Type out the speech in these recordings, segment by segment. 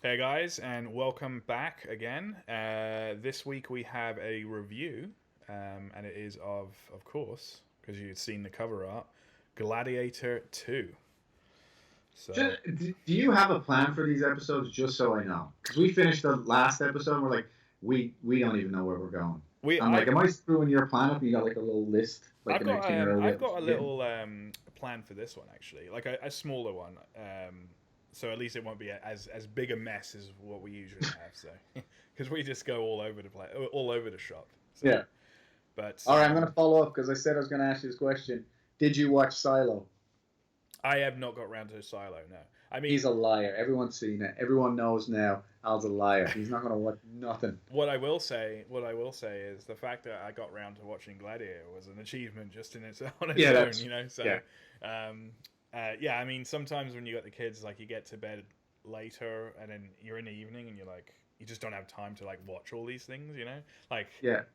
Hey guys, and welcome back again. This week we have a review, and it is of course, because you've seen the cover art, Gladiator 2. So Do you have a plan for these episodes? Just so I know, because we finished the last episode, and we're like, we don't even know where we're going. we I'm I like, am I screwing your plan up? You got like a little list, like I've an got itinerary. I've got a little plan for this one actually, like a smaller one. So at least it won't be as big a mess as what we usually have. So because we just go all over the place, all over the shop. So. Yeah. But all right, I'm gonna follow up because I said I was gonna ask you this question. Did you watch Silo? I have not got around to Silo. No, I mean he's a liar. Everyone's seen it. Everyone knows now. Al's a liar. He's not gonna watch nothing. What I will say is the fact that I got round to watching Gladiator was an achievement just in its own. You know. So, yeah. I mean, sometimes when you got the kids, like you get to bed later, and then you're in the evening, and you're like, you just don't have time to like watch all these things. You know, like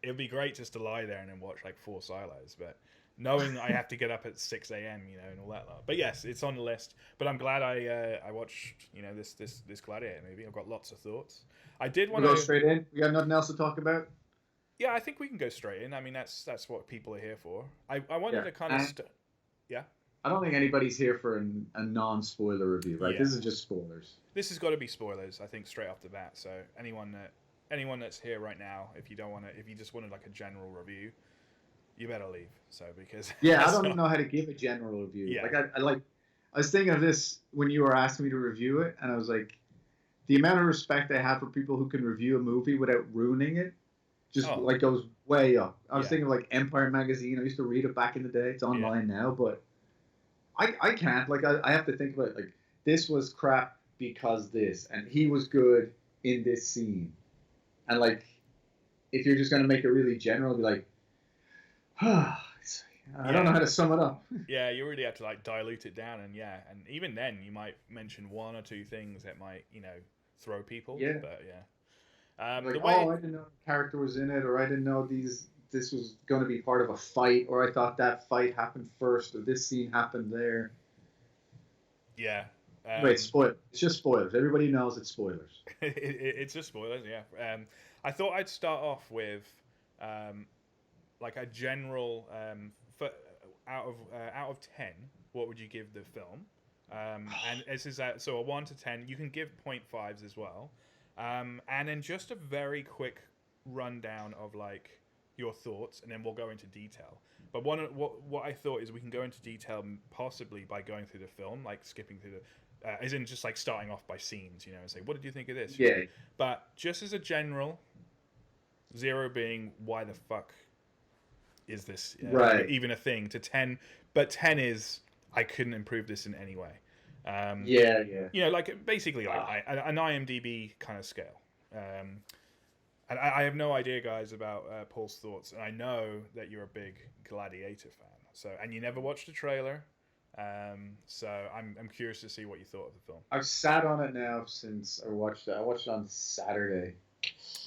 it'd be great just to lie there and then watch like 4 Silos, but. Knowing I have to get up at 6 a.m., you know, and all that lot. But yes, it's on the list. But I'm glad I watched, you know, this Gladiator movie. I've got lots of thoughts. I did want to go straight in. We got nothing else to talk about. Yeah, I think we can go straight in. I mean, that's what people are here for. I wanted to kind of yeah. I don't think anybody's here for a non-spoiler review, right? Yeah. This is just spoilers. This has got to be spoilers, I think, straight off the bat. So anyone that's here right now, if you just wanted like a general review. You better leave. So because I don't even know how to give a general review. Yeah. Like I was thinking of this when you were asking me to review it, and I was like, the amount of respect I have for people who can review a movie without ruining it, just like goes way up. I was thinking of like Empire magazine. I used to read it back in the day. It's online now, but I can't. Like I have to think about it. Like this was crap because this, and he was good in this scene, and like if you're just gonna make it really general, be like. I don't know how to sum it up. Yeah, you really have to like dilute it down, and even then you might mention 1 or 2 things that might throw people. Yeah, but like I didn't know the character was in it, or I didn't know this was going to be part of a fight, or I thought that fight happened first, or this scene happened there. Yeah. Wait, spoil. It's just spoilers. Everybody knows it's spoilers. It's just spoilers. Yeah. I thought I'd start off with. Like a general out of 10, what would you give the film? And this is so a 1 to 10. You can give 0.5s as well, and then just a very quick rundown of like your thoughts, and then we'll go into detail. But what I thought is we can go into detail possibly by going through the film, like skipping through the, as in just like starting off by scenes, and say what did you think of this? Yeah. But just as a general, 0 being why the fuck. Is this even a thing to 10? But 10 is I couldn't improve this in any way. You know, like basically like an IMDb kind of scale. And I have no idea, guys, about Paul's thoughts, and I know that you're a big Gladiator fan. So and you never watched the trailer, so I'm curious to see what you thought of the film. I've sat on it now since I watched it. I watched it on Saturday.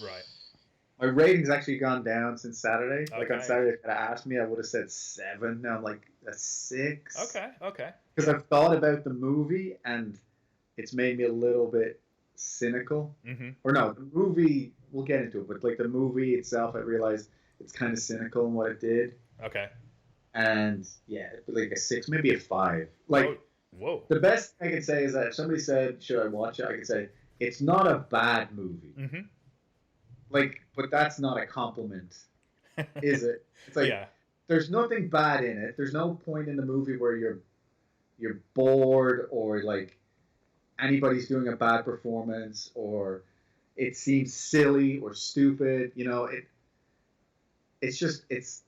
Right. My rating's actually gone down since Saturday. Like on Saturday, if you had asked me, I would have said 7. Now I'm like a 6. Okay. Because I've thought about the movie, and it's made me a little bit cynical. Mm-hmm. Or no, the movie, we'll get into it, but like the movie itself, I realized it's kind of cynical in what it did. Okay. And like a 6, maybe a 5. Like, whoa. The best thing I can say is that if somebody said, should I watch it? I could say, it's not a bad movie. Mm-hmm. Like, but that's not a compliment, is it? It's like there's nothing bad in it. There's no point in the movie where you're bored or like anybody's doing a bad performance or it seems silly or stupid. You know, it's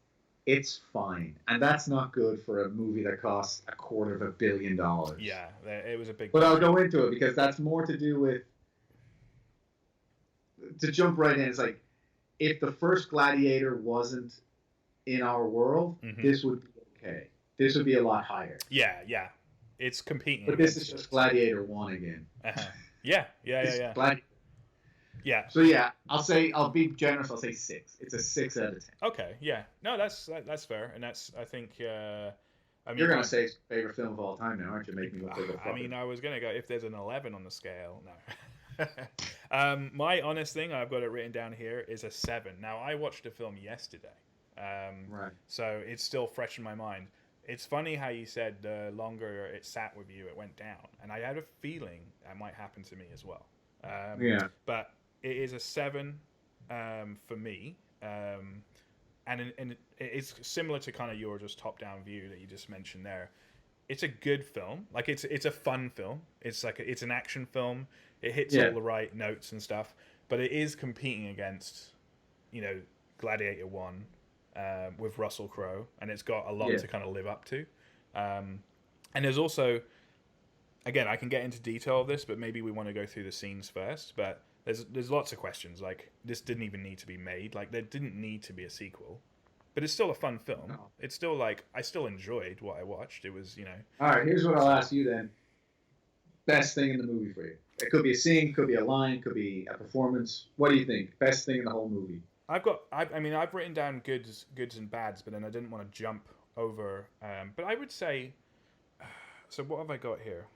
fine, and that's not good for a movie that costs $250 million. Yeah, it was a big. But I'll go into it because that's more to do with. To jump right in, it's like if the first Gladiator wasn't in our world, this would be okay. This would be a lot higher. Yeah. It's competing. But this is just Gladiator 1 again. Uh-huh. Yeah. Yeah. So I'll be generous. I'll say 6. It's a 6 out of 10. Okay. Yeah. No, that's fair, and that's I think I You're mean, gonna say it's your favorite film of all time now, aren't you? Make me look like a I mean, fucking. I was gonna go if there's an 11 on the scale. No. My honest thing, I've got it written down here, is a 7. Now, I watched the film yesterday, Right. so it's still fresh in my mind. It's funny how you said the longer it sat with you, it went down, and I had a feeling that might happen to me as well. Yeah. But it is a 7 for me. And it's similar to kind of your just top down view that you just mentioned there. It's a good film. Like it's a fun film. It's like it's an action film. It hits all Yeah. the right notes and stuff, but it is competing against, you know, Gladiator One with Russell Crowe, and it's got a lot Yeah. to kind of live up to. And there's also, again, I can get into detail of this, but maybe we want to go through the scenes first. But there's lots of questions. Like this didn't even need to be made. Like there didn't need to be a sequel, but it's still a fun film. No. It's still like I still enjoyed what I watched. It was, you know. All right. Here's what I'll ask you then. Best thing in the movie for you? It could be a scene, could be a line, could be a performance. What do you think? Best thing in the whole movie? I mean, I've written down goods and bads, but then I didn't want to jump over. But I would say, so what have I got here?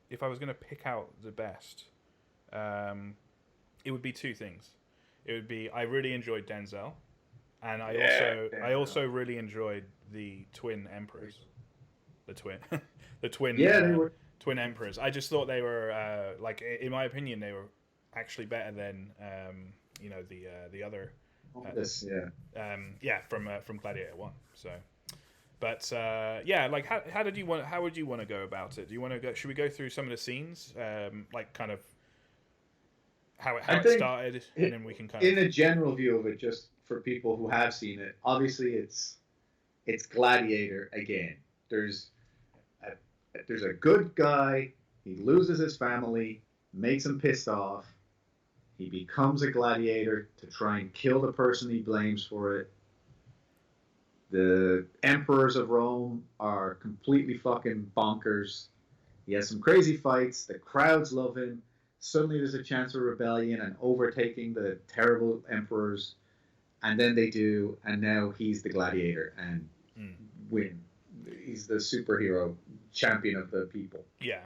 If I was going to pick out the best, it would be two things. It would be I really enjoyed Denzel, and I also really enjoyed the twin emperors, the twin, the twin. Yeah, they were. Twin emperors. I just thought they were like, in my opinion, they were actually better than you know, the other. This, Yeah, from Gladiator One. So, but yeah, like how did you want? How would you want to go about it? Do you want to go? Should we go through some of the scenes, like kind of how it started, and then we can kind in of a general view of it, just for people who have seen it. Obviously, it's Gladiator again. There's a good guy. He loses his family, makes him pissed off. He becomes a gladiator to try and kill the person he blames for it. The emperors of Rome are completely fucking bonkers. He has some crazy fights. The crowds love him. Suddenly there's a chance of rebellion and overtaking the terrible emperors. And then they do, and now he's the gladiator and win. He's the superhero champion of the people. Yeah.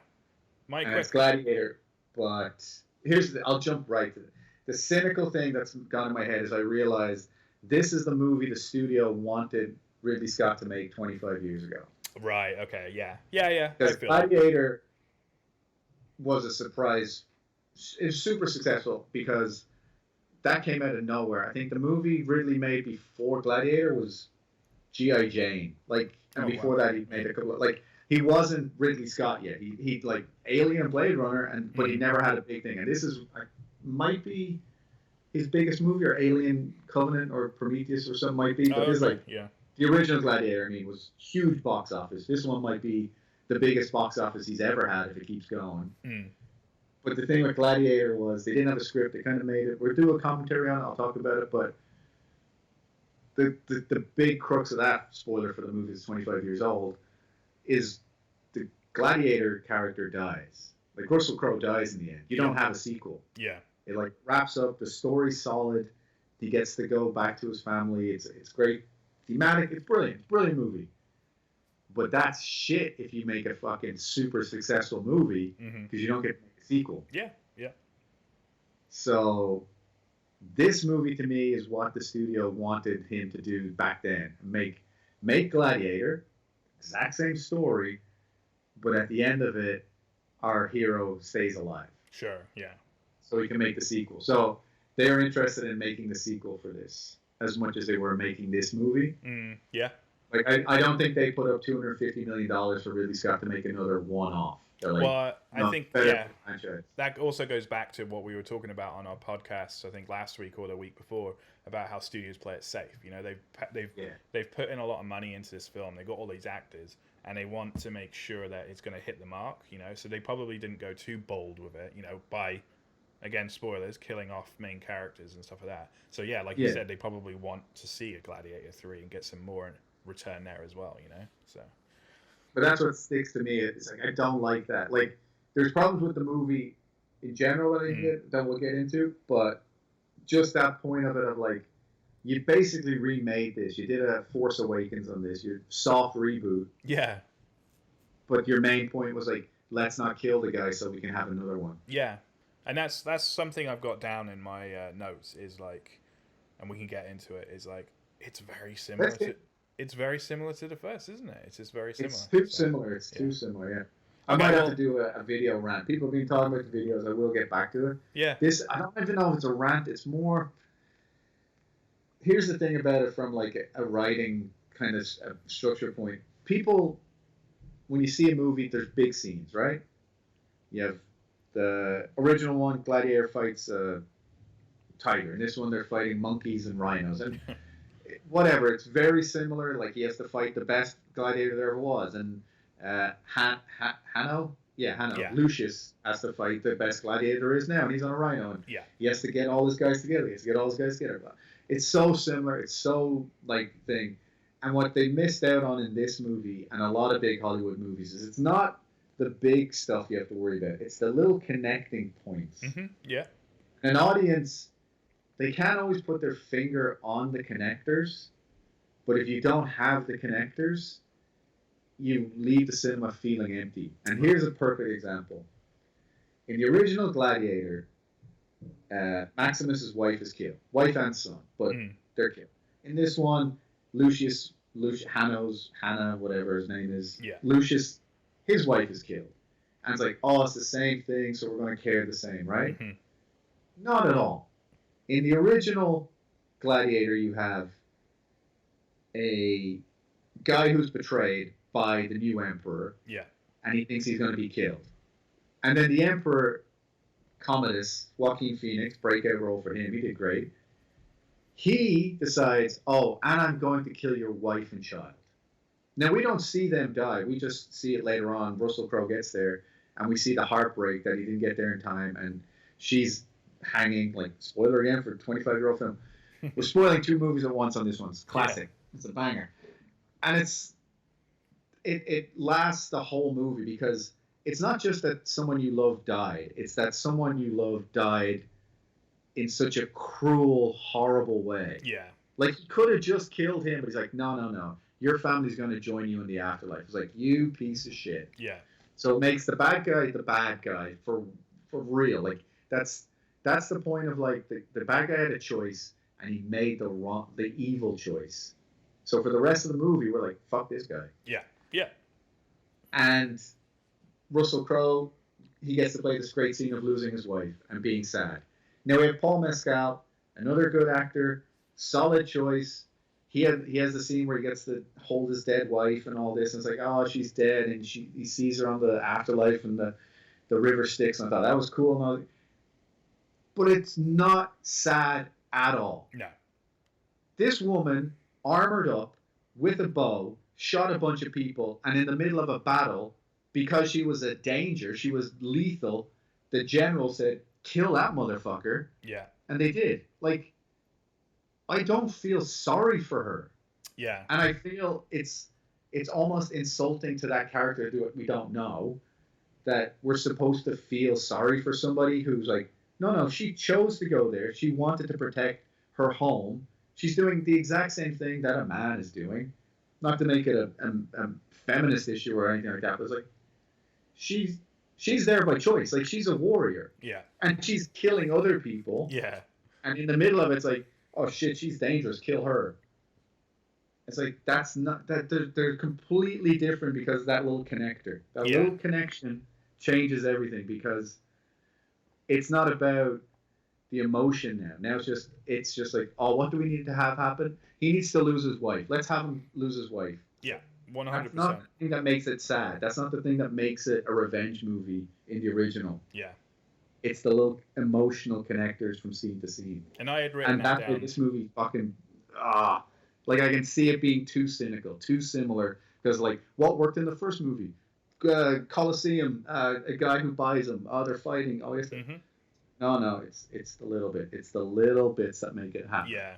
And it's Gladiator, but I'll jump right to it. The cynical thing that's gone in my head is I realized this is the movie the studio wanted Ridley Scott to make 25 years ago. Right. Okay. Yeah. Yeah. Because Gladiator was a surprise. It was super successful because that came out of nowhere. I think the movie Ridley made before Gladiator was G.I. Jane. And before that he made a couple of, he wasn't Ridley Scott yet. He like Alien, Blade Runner, but he never had a big thing. And this is might be his biggest movie, or Alien Covenant or Prometheus or something might be. But this the original Gladiator, was huge box office. This one might be the biggest box office he's ever had if it keeps going. But the thing with Gladiator was they didn't have a script. They kind of made it. We'll do a commentary on it. I'll talk about it. But the big crux of that, spoiler for the movie is 25 years old, is the Gladiator character dies. Like Russell Crowe dies in the end. You don't have a sequel. Yeah. It wraps up. The story's solid. He gets to go back to his family. It's great. Thematic. It's brilliant. It's a brilliant movie. But that's shit if you make a fucking super successful movie because you don't get to make a sequel. Yeah. So this movie to me is what the studio wanted him to do back then. Make Gladiator, exact same story, but at the end of it, our hero stays alive. Sure, yeah. So he can make the sequel. So they're interested in making the sequel for this as much as they were making this movie. Yeah. I don't think they put up $250 million for Ridley Scott to make another one-off. Well, I think that also goes back to what we were talking about on our podcast, I think last week or the week before, about how studios play it safe. They've put in a lot of money into this film. They got all these actors, and they want to make sure that it's going to hit the mark. So they probably didn't go too bold with it. By, again, spoilers, killing off main characters and stuff like that. So yeah, like you said, they probably want to see a Gladiator 3 and get some more return there as well. So. But that's what sticks to me. It's I don't like that. There's problems with the movie in general that we'll get into, but just that point of it of you basically remade this. You did a Force Awakens on this. Your soft reboot. Yeah. but your main point was like, let's not kill the guy so we can have another one. Yeah, and that's something I've got down in my notes is like, and we can get into it. Is like it's very similar to it's very similar to the first, isn't it? It's just very similar. It's too similar. It's too similar. Yeah. I might have to do a video rant. People have been talking about the videos. I will get back to it. Yeah. This I don't even know if it's a rant. It's more. Here's the thing about it from like a writing kind of structure point. People, when you see a movie, there's big scenes, right? You have the original one, Gladiator fights a tiger. In this one, they're fighting monkeys and rhinos. And whatever, it's very similar. Like, he has to fight the best gladiator there ever was. And Hanno? Yeah, Hanno. Yeah. Lucius has to fight the best gladiator there is now, and he's on a rhino. And he has to get all his guys together. It's so similar. It's so, like, thing. And what they missed out on in this movie, and a lot of big Hollywood movies, is it's not the big stuff you have to worry about. It's the little connecting points. Mm-hmm. Yeah. An audience, they can't always put their finger on the connectors, but if you don't have the connectors, you leave the cinema feeling empty. And here's a perfect example. In the original Gladiator, Maximus's wife is killed. Wife and son, but they're killed. In this one, Hannah, whatever his name is, Lucius, his wife is killed. And it's like, oh, it's the same thing, so we're going to care the same, right? Mm-hmm. Not at all. In the original Gladiator, you have a guy who's betrayed by the new emperor. Yeah. And he thinks he's going to be killed. And then the emperor, Commodus, Joaquin Phoenix, breakout role for him, he did great. He decides, oh, and I'm going to kill your wife and child. Now, we don't see them die. We just see it later on. Russell Crowe gets there, and we see the heartbreak that he didn't get there in time, and she's hanging, like, spoiler again for a 25-year-old film. We're spoiling 2 movies at once on this one. It's classic. Yeah. It's a banger. And it lasts the whole movie because it's not just that someone you love died. It's that someone you love died in such a cruel, horrible way. Yeah. Like, he could have just killed him, but he's like, no. Your family's going to join you in the afterlife. It's like, you piece of shit. Yeah. So it makes the bad guy for real. Like, that's the point of, like, the bad guy had a choice, and he made the evil choice. So for the rest of the movie, we're like, fuck this guy. Yeah. Yeah. And Russell Crowe, he gets to play this great scene of losing his wife and being sad. Now we have Paul Mescal, another good actor, solid choice. He has the scene where he gets to hold his dead wife and all this, and it's like, oh, she's dead, and he sees her on the afterlife and the river Styx, and I thought that was cool and all. But it's not sad at all. No. This woman, armored up with a bow, shot a bunch of people, and in the middle of a battle, because she was a danger, she was lethal, the general said, kill that motherfucker. Yeah. And they did. Like, I don't feel sorry for her. Yeah. And I feel it's almost insulting to that character that we don't know, that we're supposed to feel sorry for somebody who's like, no, she chose to go there. She wanted to protect her home. She's doing the exact same thing that a man is doing. Not to make it a feminist issue or anything like that, but it's like, she's there by choice. Like, she's a warrior. Yeah. And she's killing other people. Yeah. And in the middle of it, it's like, oh shit, she's dangerous, kill her. It's like, that's not, that they're completely different because of that little connector. That little connection changes everything because it's not about the emotion now. Now it's just like, oh, what do we need to have happen? He needs to lose his wife. Let's have him lose his wife. Yeah, 100%. That's not the thing that makes it sad. That's not the thing that makes it a revenge movie in the original. Yeah. It's the little emotional connectors from scene to scene. And I had written that down. And this movie fucking, like, I can see it being too cynical, too similar. Because, like, what worked in the first movie? Colosseum, a guy who buys them. Oh, they're fighting. Oh, yes. Mm-hmm. No, it's the little bit. It's the little bits that make it happen. Yeah.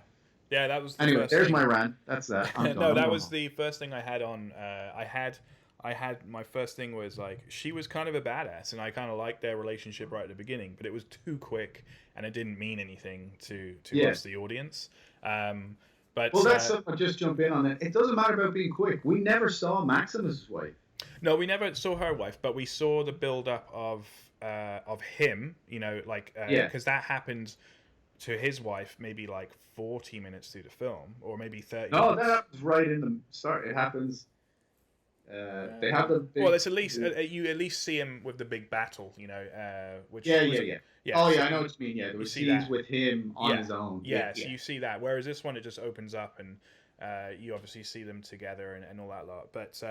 Yeah, that was the anyway, first there's thing. My rant. That's that. No, that was the first thing I had on. I had my first thing was like, she was kind of a badass, and I kind of liked their relationship right at the beginning, but it was too quick, and it didn't mean anything to us, the audience. But well, that's something. I'll just jump in on that. It doesn't matter about being quick. We never saw Maximus' wife. No, we never saw her wife, but we saw the build up of him. Yeah. Because that happened to his wife maybe like 40 minutes through the film, or maybe 30 No, that minutes. happens right in the start. It happens. They have the Well, big. it's at least you at least see him with the big battle, which Yeah, was yeah, yeah. yeah. Oh So yeah, I know what you mean. Yeah, there you were see scenes that, with him on yeah, his own. Yeah, yeah. So yeah. you see that, whereas this one it just opens up and you obviously see them together and all that lot. But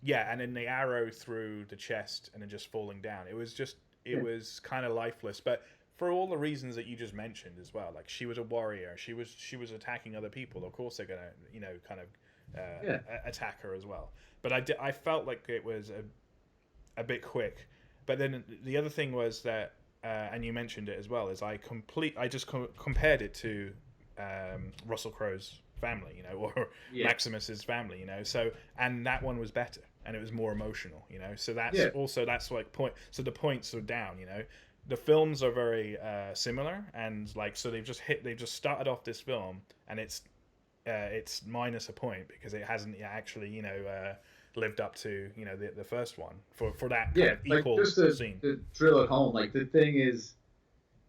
yeah, and then the arrow through the chest and then just falling down. It was kind of lifeless, but for all the reasons that you just mentioned as well. Like she was a warrior, she was attacking other people. Of course they're gonna kind of attack her as well. But I felt like it was a bit quick. But then the other thing was that, and you mentioned it as well, is I just compared it to Russell Crowe's family, or Maximus's family, So and that one was better, and it was more emotional, So that's like point. So the points are down, The films are very similar, and like so they've just started off this film, and it's minus a point because it hasn't actually lived up to the first one for that kind of equal just scene. to drill it home. Like the thing is,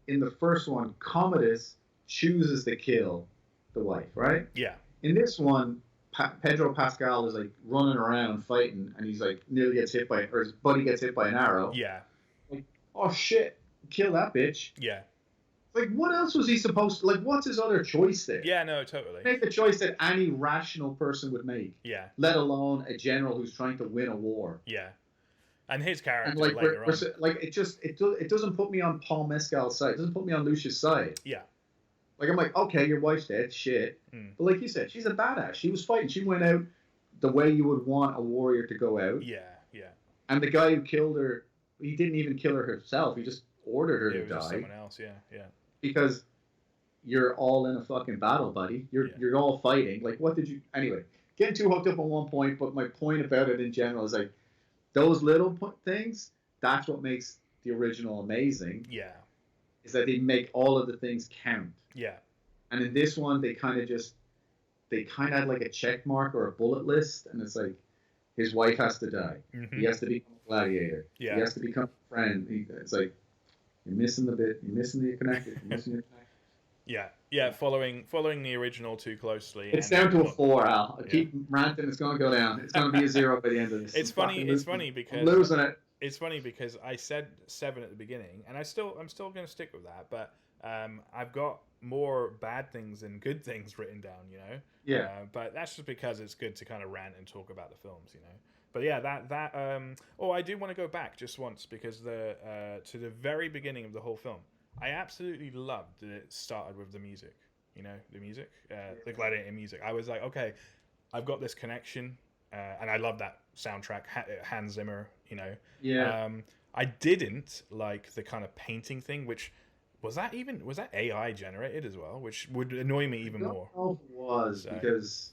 in the first one, Commodus chooses to kill the wife, right? Yeah. In this one, Pedro Pascal is like running around fighting, and he's like nearly gets hit by, or his buddy gets hit by an arrow. Yeah. Like, oh shit, kill that bitch. Yeah. Like, what else was he supposed to, like, what's his other choice there? Yeah, no, totally. Make the choice that any rational person would make. Yeah. Let alone a general who's trying to win a war. Yeah. And his character And like, later on. like it doesn't put me on Paul Mescal's side. It doesn't put me on Lucia's side. Yeah. Like, I'm like, okay, your wife's dead, shit. But like you said, she's a badass. She was fighting. She went out the way you would want a warrior to go out. Yeah, yeah. And the guy who killed her, he didn't even kill her himself. He just ordered her to die. Just someone else, yeah, yeah. Because you're all in a fucking battle, buddy. You're all fighting. Like, what did you... Anyway, getting too hooked up on one point, but my point about it in general is, like, those little things, that's what makes the original amazing. Yeah. Is that they make all of the things count. Yeah. And in this one, they kind of had, like, a check mark or a bullet list, and it's like, his wife has to die. Mm-hmm. He has to become a gladiator. Yeah. He has to become a friend. It's like, you're missing the bit. You're missing the connected. You're missing the connected. Yeah, yeah. Following the original too closely. It's down to a 4, Al. I keep ranting. It's going to go down. It's going to be a 0 by the end of this. It's funny because I'm losing it. It's funny because I said 7 at the beginning, and I'm still going to stick with that. But I've got more bad things than good things written down. Yeah. But that's just because it's good to kind of rant and talk about the films. But yeah, that I do want to go back just once because to the very beginning of the whole film, I absolutely loved that it started with the music. The music, the Gladiator music. I was like, okay, I've got this connection, and I love that soundtrack, Hans Zimmer. Yeah. I didn't like the kind of painting thing, which was that AI generated as well, which would annoy me even more. I don't know if it was because.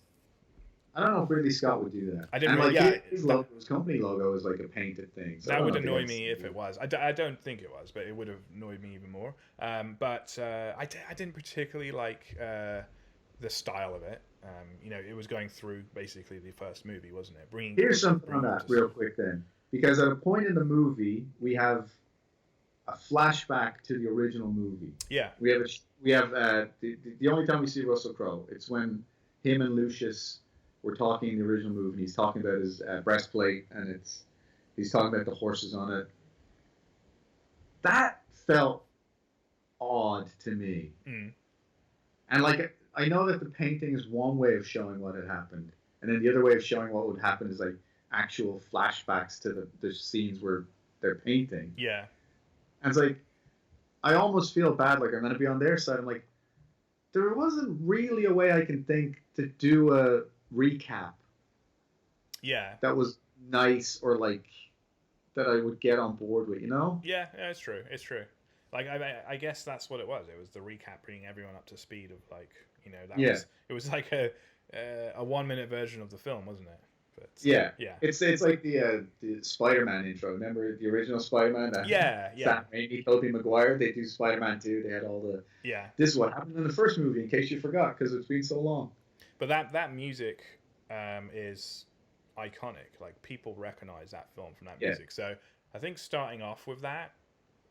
I don't know if Ridley Scott would do that. I didn't really, his logo, his company logo is like a painted thing. So that would annoy me if it was. I don't think it was, but it would have annoyed me even more. But I didn't particularly like the style of it. It was going through basically the first movie, wasn't it? Here's something on that real quick then. Because at a point in the movie, we have a flashback to the original movie. Yeah. We have the only time we see Russell Crowe, it's when him and Lucius were talking in the original movie, and he's talking about his breastplate, and he's talking about the horses on it. That felt odd to me. Mm. And like, I know that the painting is one way of showing what had happened, and then the other way of showing what would happen is like actual flashbacks to the scenes where they're painting. Yeah. And it's like, I almost feel bad, like I'm going to be on their side. I'm like, there wasn't really a way I can think to do a recap. Yeah. That was nice, or like that I would get on board with, Yeah, it's true. It's true. Like I guess that's what it was. It was the recap, bringing everyone up to speed of like it was like a 1-minute version of the film, wasn't it? But yeah. It's like the Spider-Man intro. Remember the original Spider-Man? Sam Raimi, Tobey Maguire. They do Spider-Man 2. They had all the This is what happened in the first movie, in case you forgot, because it's been so long. But that music is iconic. Like people recognize that film from that Yeah. music. So I think starting off with that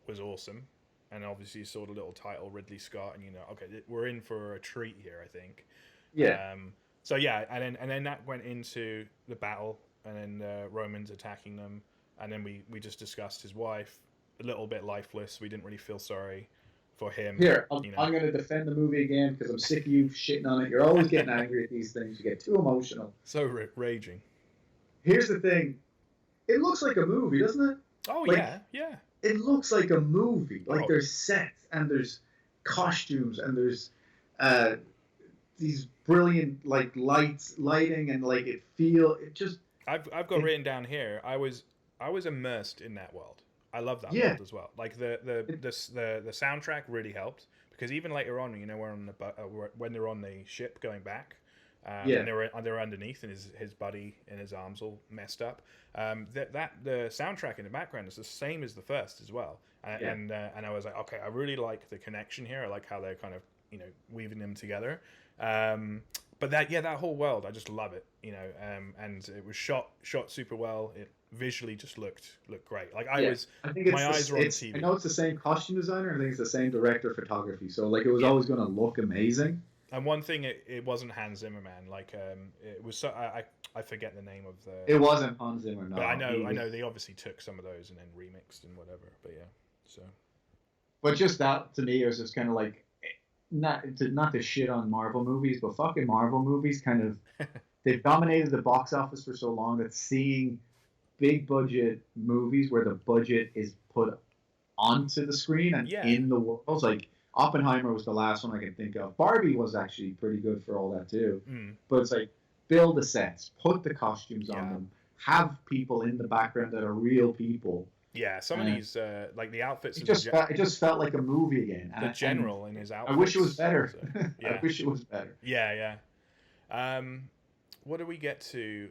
was awesome. And obviously you saw the little title Ridley Scott, and okay, we're in for a treat here. I think. Yeah. So yeah, and then that went into the battle, and then Romans attacking them, and then we just discussed his wife, a little bit lifeless. We didn't really feel sorry for him. Here, I'm going to defend the movie again because I'm sick of you shitting on it. You're always getting angry at these things. You get too emotional. So raging. Here's the thing. It looks like a movie, doesn't it? Oh, like, yeah. It looks like a movie. Like, Oh. there's sets, and there's costumes, and there's these brilliant, like, lighting, and, like, it just... I've got written down here, I was immersed in that world. I love that world as well. Like the soundtrack really helped, because even later on, we're on when they're on the ship going back, and they're underneath, and his buddy and his arms all messed up. The soundtrack in the background is the same as the first as well, and I was like, okay, I really like the connection here. I like how they're kind of weaving them together. But that whole world, I just love it, and it was shot super well. It visually just looked great. Like I think my eyes were on the TV. I know it's the same costume designer. I think it's the same director of photography. So like it was always going to look amazing. And one thing, it wasn't Hans Zimmer, man. Like it was. I forget the name of the. It wasn't Hans Zimmer. No, but I know they obviously took some of those and then remixed and whatever. But yeah, so. But just that to me, it was just kind of like. Not to shit on Marvel movies, but fucking Marvel movies kind of they've dominated the box office for so long that seeing big budget movies where the budget is put onto the screen and in the world, like Oppenheimer was the last one I can think of. Barbie was actually pretty good for all that too. But it's like build the sets, put the costumes on them, have people in the background that are real people. Yeah, some of these, like the outfits. It just felt like a movie again. The general in his outfits. I wish it was better. So, yeah. I wish it was better. Yeah. What do we get to?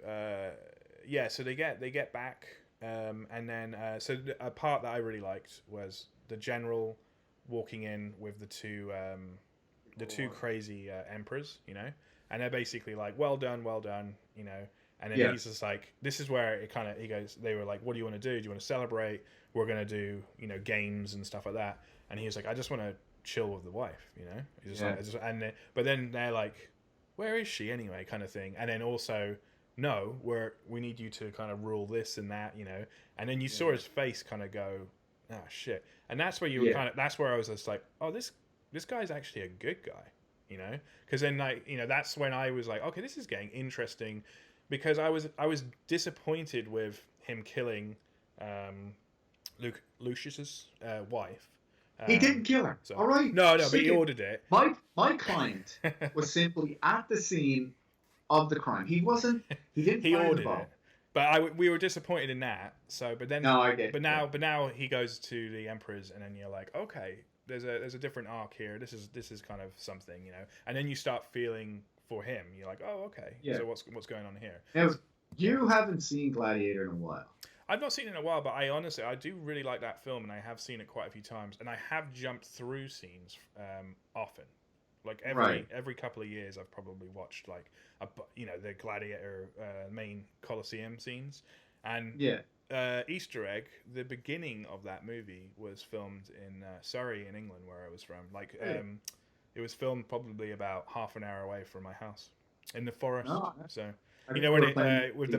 So they get back, and then so a part that I really liked was the general walking in with the two crazy emperors, and they're basically like, well done, And then he's just like, this is where it kind of, he goes, they were like, what do you want to do? Do you want to celebrate? We're going to do, games and stuff like that. And he was like, I just want to chill with the wife, He's just like, but then they're like, where is she anyway? Kind of thing. And then also, no, we need you to kind of rule this and that, And then you saw his face kind of go, oh shit. And that's where you were that's where I was just like, oh, this guy's actually a good guy, Because then that's when I was like, okay, this is getting interesting. Because I was disappointed with him killing Lucius's wife. He didn't kill her. So. All right. No, but he ordered it. My client was simply at the scene of the crime. He didn't. He ordered it. But we were disappointed in that. So, but then. No, I get. But now he goes to the emperors, and then you're like, okay, there's a different arc here. This is kind of something, And then you start feeling for him. You're like, oh, okay. Yeah. So what's going on here? Now, you haven't seen Gladiator in a while. I've not seen it in a while, but I do really like that film, and I have seen it quite a few times, and I have jumped through scenes often. Like every couple of years, I've probably watched like the Gladiator main Colosseum scenes, and Easter egg. The beginning of that movie was filmed in Surrey in England, where I was from. It was filmed probably about half an hour away from my house in the forest. Oh, so when with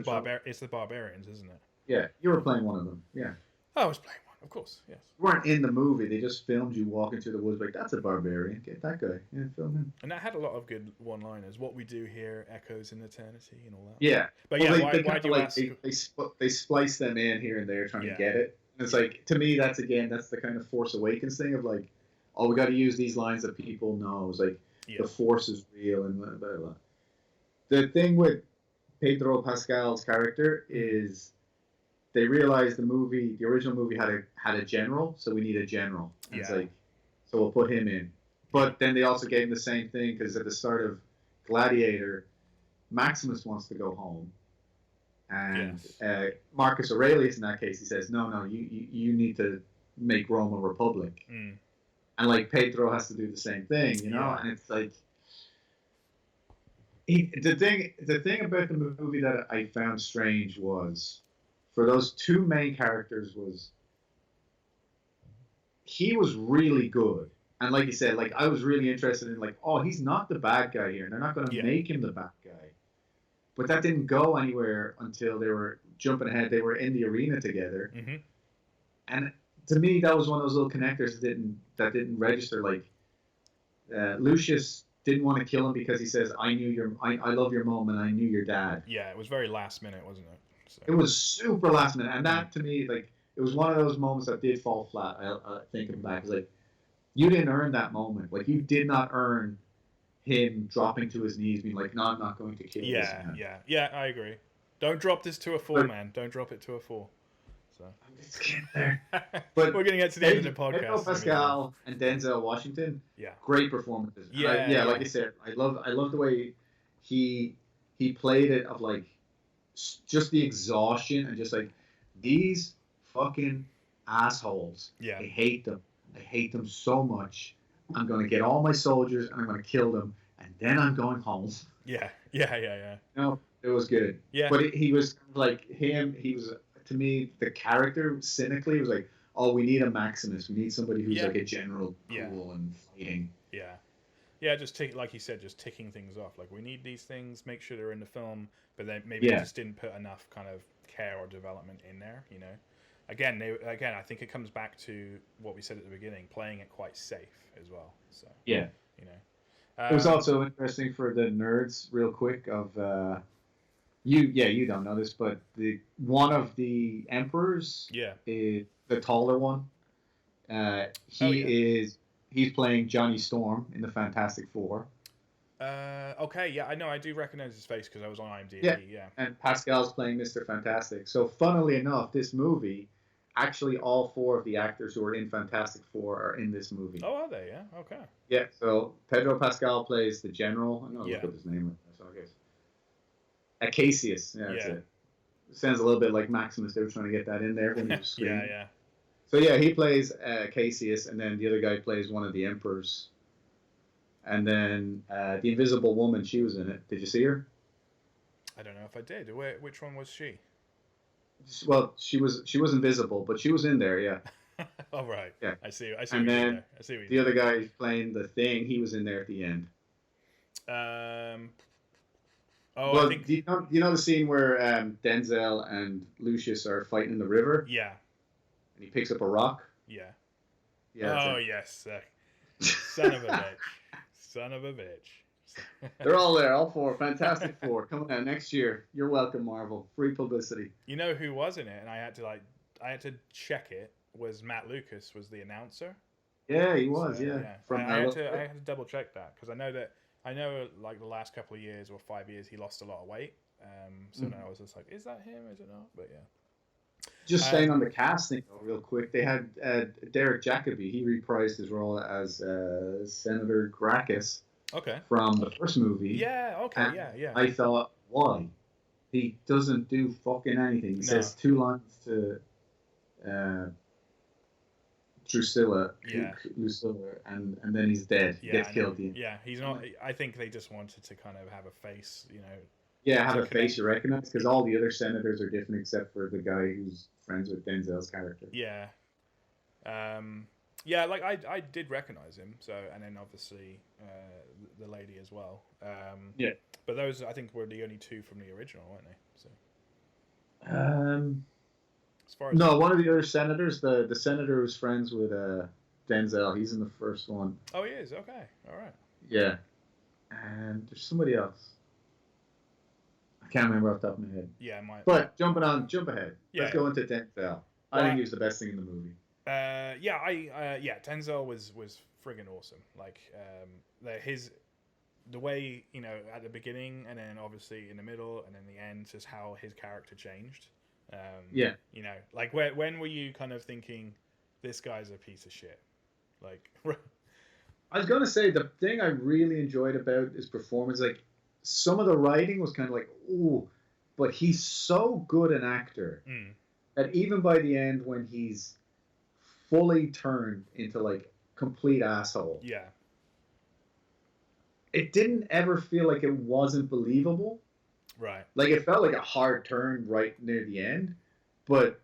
it's the barbarians, isn't it? Yeah, you were playing one of them. Yeah. I was playing one, of course. Yes. You weren't in the movie. They just filmed you walking through the woods. Like, that's a barbarian. Get that guy. Yeah, film him. And that had a lot of good one-liners. What we do here echoes in eternity and all that. Yeah. But why do you ask? They splice them in here and there trying to get it. And it's like, to me, that's the kind of Force Awakens thing of like, oh, we got to use these lines that people know. It's like, the Force is real and blah, blah, blah. The thing with Pedro Pascal's character is they realized the original movie had a general, so we need a general. And it's like, so we'll put him in. But then they also gave him the same thing, because at the start of Gladiator, Maximus wants to go home. And Marcus Aurelius, in that case, he says, no, you need to make Rome a republic. And like Pedro has to do the same thing, And it's like, The thing about the movie that I found strange was, for those two main characters, was he was really good. And like you said, like I was really interested in like, oh, he's not the bad guy here. And they're not going to Yeah. make him the bad guy. But that didn't go anywhere until they were jumping ahead. They were in the arena together. Mm-hmm. And to me, that was one of those little connectors that didn't register. Like Lucius didn't want to kill him because he says, I love your mom and I knew your dad. Yeah, it was very last minute, wasn't it? So. It was super last minute. And that to me, like, it was one of those moments that did fall flat. Thinking back, it's like, you didn't earn that moment. Like, you did not earn him dropping to his knees, being like, "No, I'm not going to kill this man." Yeah. I agree. Don't drop this to a 4, man. Don't drop it to a 4. So I'm just getting there. But we're gonna get to the end of the podcast. Pedro Pascal and Denzel Washington, yeah, great performances. Yeah. Like I said, I love the way he played it, of like just the exhaustion and just like, these fucking assholes. Yeah, I hate them. I hate them so much. I'm going to get all my soldiers and I'm going to kill them, and then I'm going home. Yeah. No, it was good. Yeah. But he was like him. He was, to me, the character cynically was like, oh, we need a Maximus. We need somebody who's like a general, cool and fighting. Yeah. Just like you said, just ticking things off. Like, we need these things. Make sure they're in the film, but then maybe they just didn't put enough kind of care or development in there. You know. Again, I think it comes back to what we said at the beginning, playing it quite safe as well. So yeah, you know, it was also interesting for the nerds, real quick. Of you don't know this, but the one of the emperors, is the taller one. He's playing Johnny Storm in the Fantastic Four. Okay, yeah, I know. I do recognize his face because I was on IMDb. Yeah. And Pascal's playing Mr. Fantastic. So, funnily enough, this movie, actually, all 4 of the actors who are in Fantastic Four are in this movie. Oh, are they? Yeah. Okay. Yeah. So Pedro Pascal plays the general. I'm gonna look up his name. So I guess Acacius. Yeah, that's it. Sounds a little bit like Maximus. They were trying to get that in there when he was screaming. Yeah. So yeah, he plays Cassius, and then the other guy plays one of the emperors. And then the Invisible Woman, she was in it. Did you see her? I don't know if I did. Which one was she? Well, she was invisible, but she was in there, yeah. Oh, right. Yeah. I see. And then the other guy playing the Thing, he was in there at the end. I think... do you know the scene where Denzel and Lucius are fighting in the river? Yeah. And he picks up a rock? Yeah. Yeah. Oh, yes. Son of a bitch. Son of a bitch. They're all there, all 4. Fantastic Four. Coming out next year. You're welcome, Marvel. Free publicity. You know who was in it? And I had to check it. Was Matt Lucas was the announcer? Yeah, he was. So, yeah. I had to double check that because I know like the last couple of years or 5 years he lost a lot of weight. So now I was just like, is that him? Is it not? But yeah. Just staying on the casting though, real quick, they had Derek Jacobi. He reprised his role as Senator Gracchus. Okay. From the first movie. Yeah. Okay. And yeah. I thought, why? He doesn't do fucking anything. He says 2 lines to Drusilla, Lucilla, and then he's dead. He gets killed. Yeah, he's not. I think they just wanted to kind of have a face, you know. Yeah, have a face you recognize, because all the other senators are different except for the guy who's friends with Denzel's character. Yeah. Yeah, like I did recognize him. So, and then obviously the lady as well. Yeah. But those, I think, were the only 2 from the original, weren't they? So. As far as one of the other senators, the senator who's friends with Denzel, he's in the first one. Oh, he is. Okay. All right. Yeah. And there's somebody else. I can't remember off the top of my head. Yeah, But jump ahead. Yeah. Let's go into Denzel. I think he was the best thing in the movie. Denzel was friggin' awesome. Like the way, you know, at the beginning and then obviously in the middle and then the end, just how his character changed. You know, like when were you kind of thinking this guy's a piece of shit? Like, I was gonna say the thing I really enjoyed about his performance, like some of the writing was kind of like, ooh, but he's so good an actor that even by the end when he's fully turned into like complete asshole. Yeah. it didn't ever feel like it wasn't believable. Right. Like it felt like a hard turn right near the end, but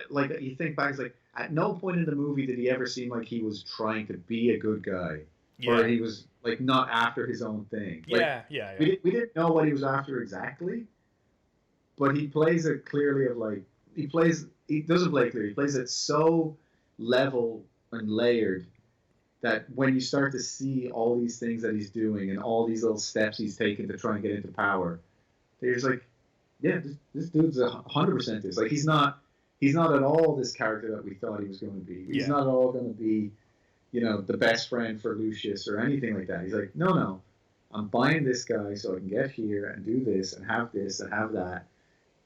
like you think back, it's like at no point in the movie did he ever seem like he was trying to be a good guy, or Yeah. he was like not after his own thing. Like Yeah. Yeah. Yeah. we didn't know what he was after exactly, but he plays it clearly of like he doesn't play it clearly. He plays it so level and layered that when you start to see all these things that he's doing and all these little steps he's taking to try and get into power, you're just like, yeah, this dude's 100% this. Like he's not at all this character that we thought he was going to be. He's Yeah. not at all going to be, the best friend for Lucius or anything like that. He's like, no, I'm buying this guy so I can get here and do this and have that.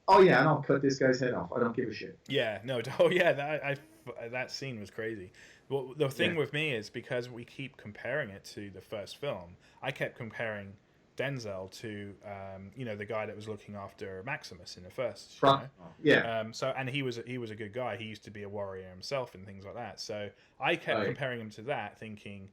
Oh yeah, and I'll cut this guy's head off. I don't give a shit. Yeah, no, oh yeah, that scene was crazy. Well, the thing Yeah, with me is because we keep comparing it to the first film, I kept comparing Denzel to, the guy that was looking after Maximus in the first, yeah, and he was a good guy. He used to be a warrior himself and things like that. So I kept right. comparing him to that, thinking,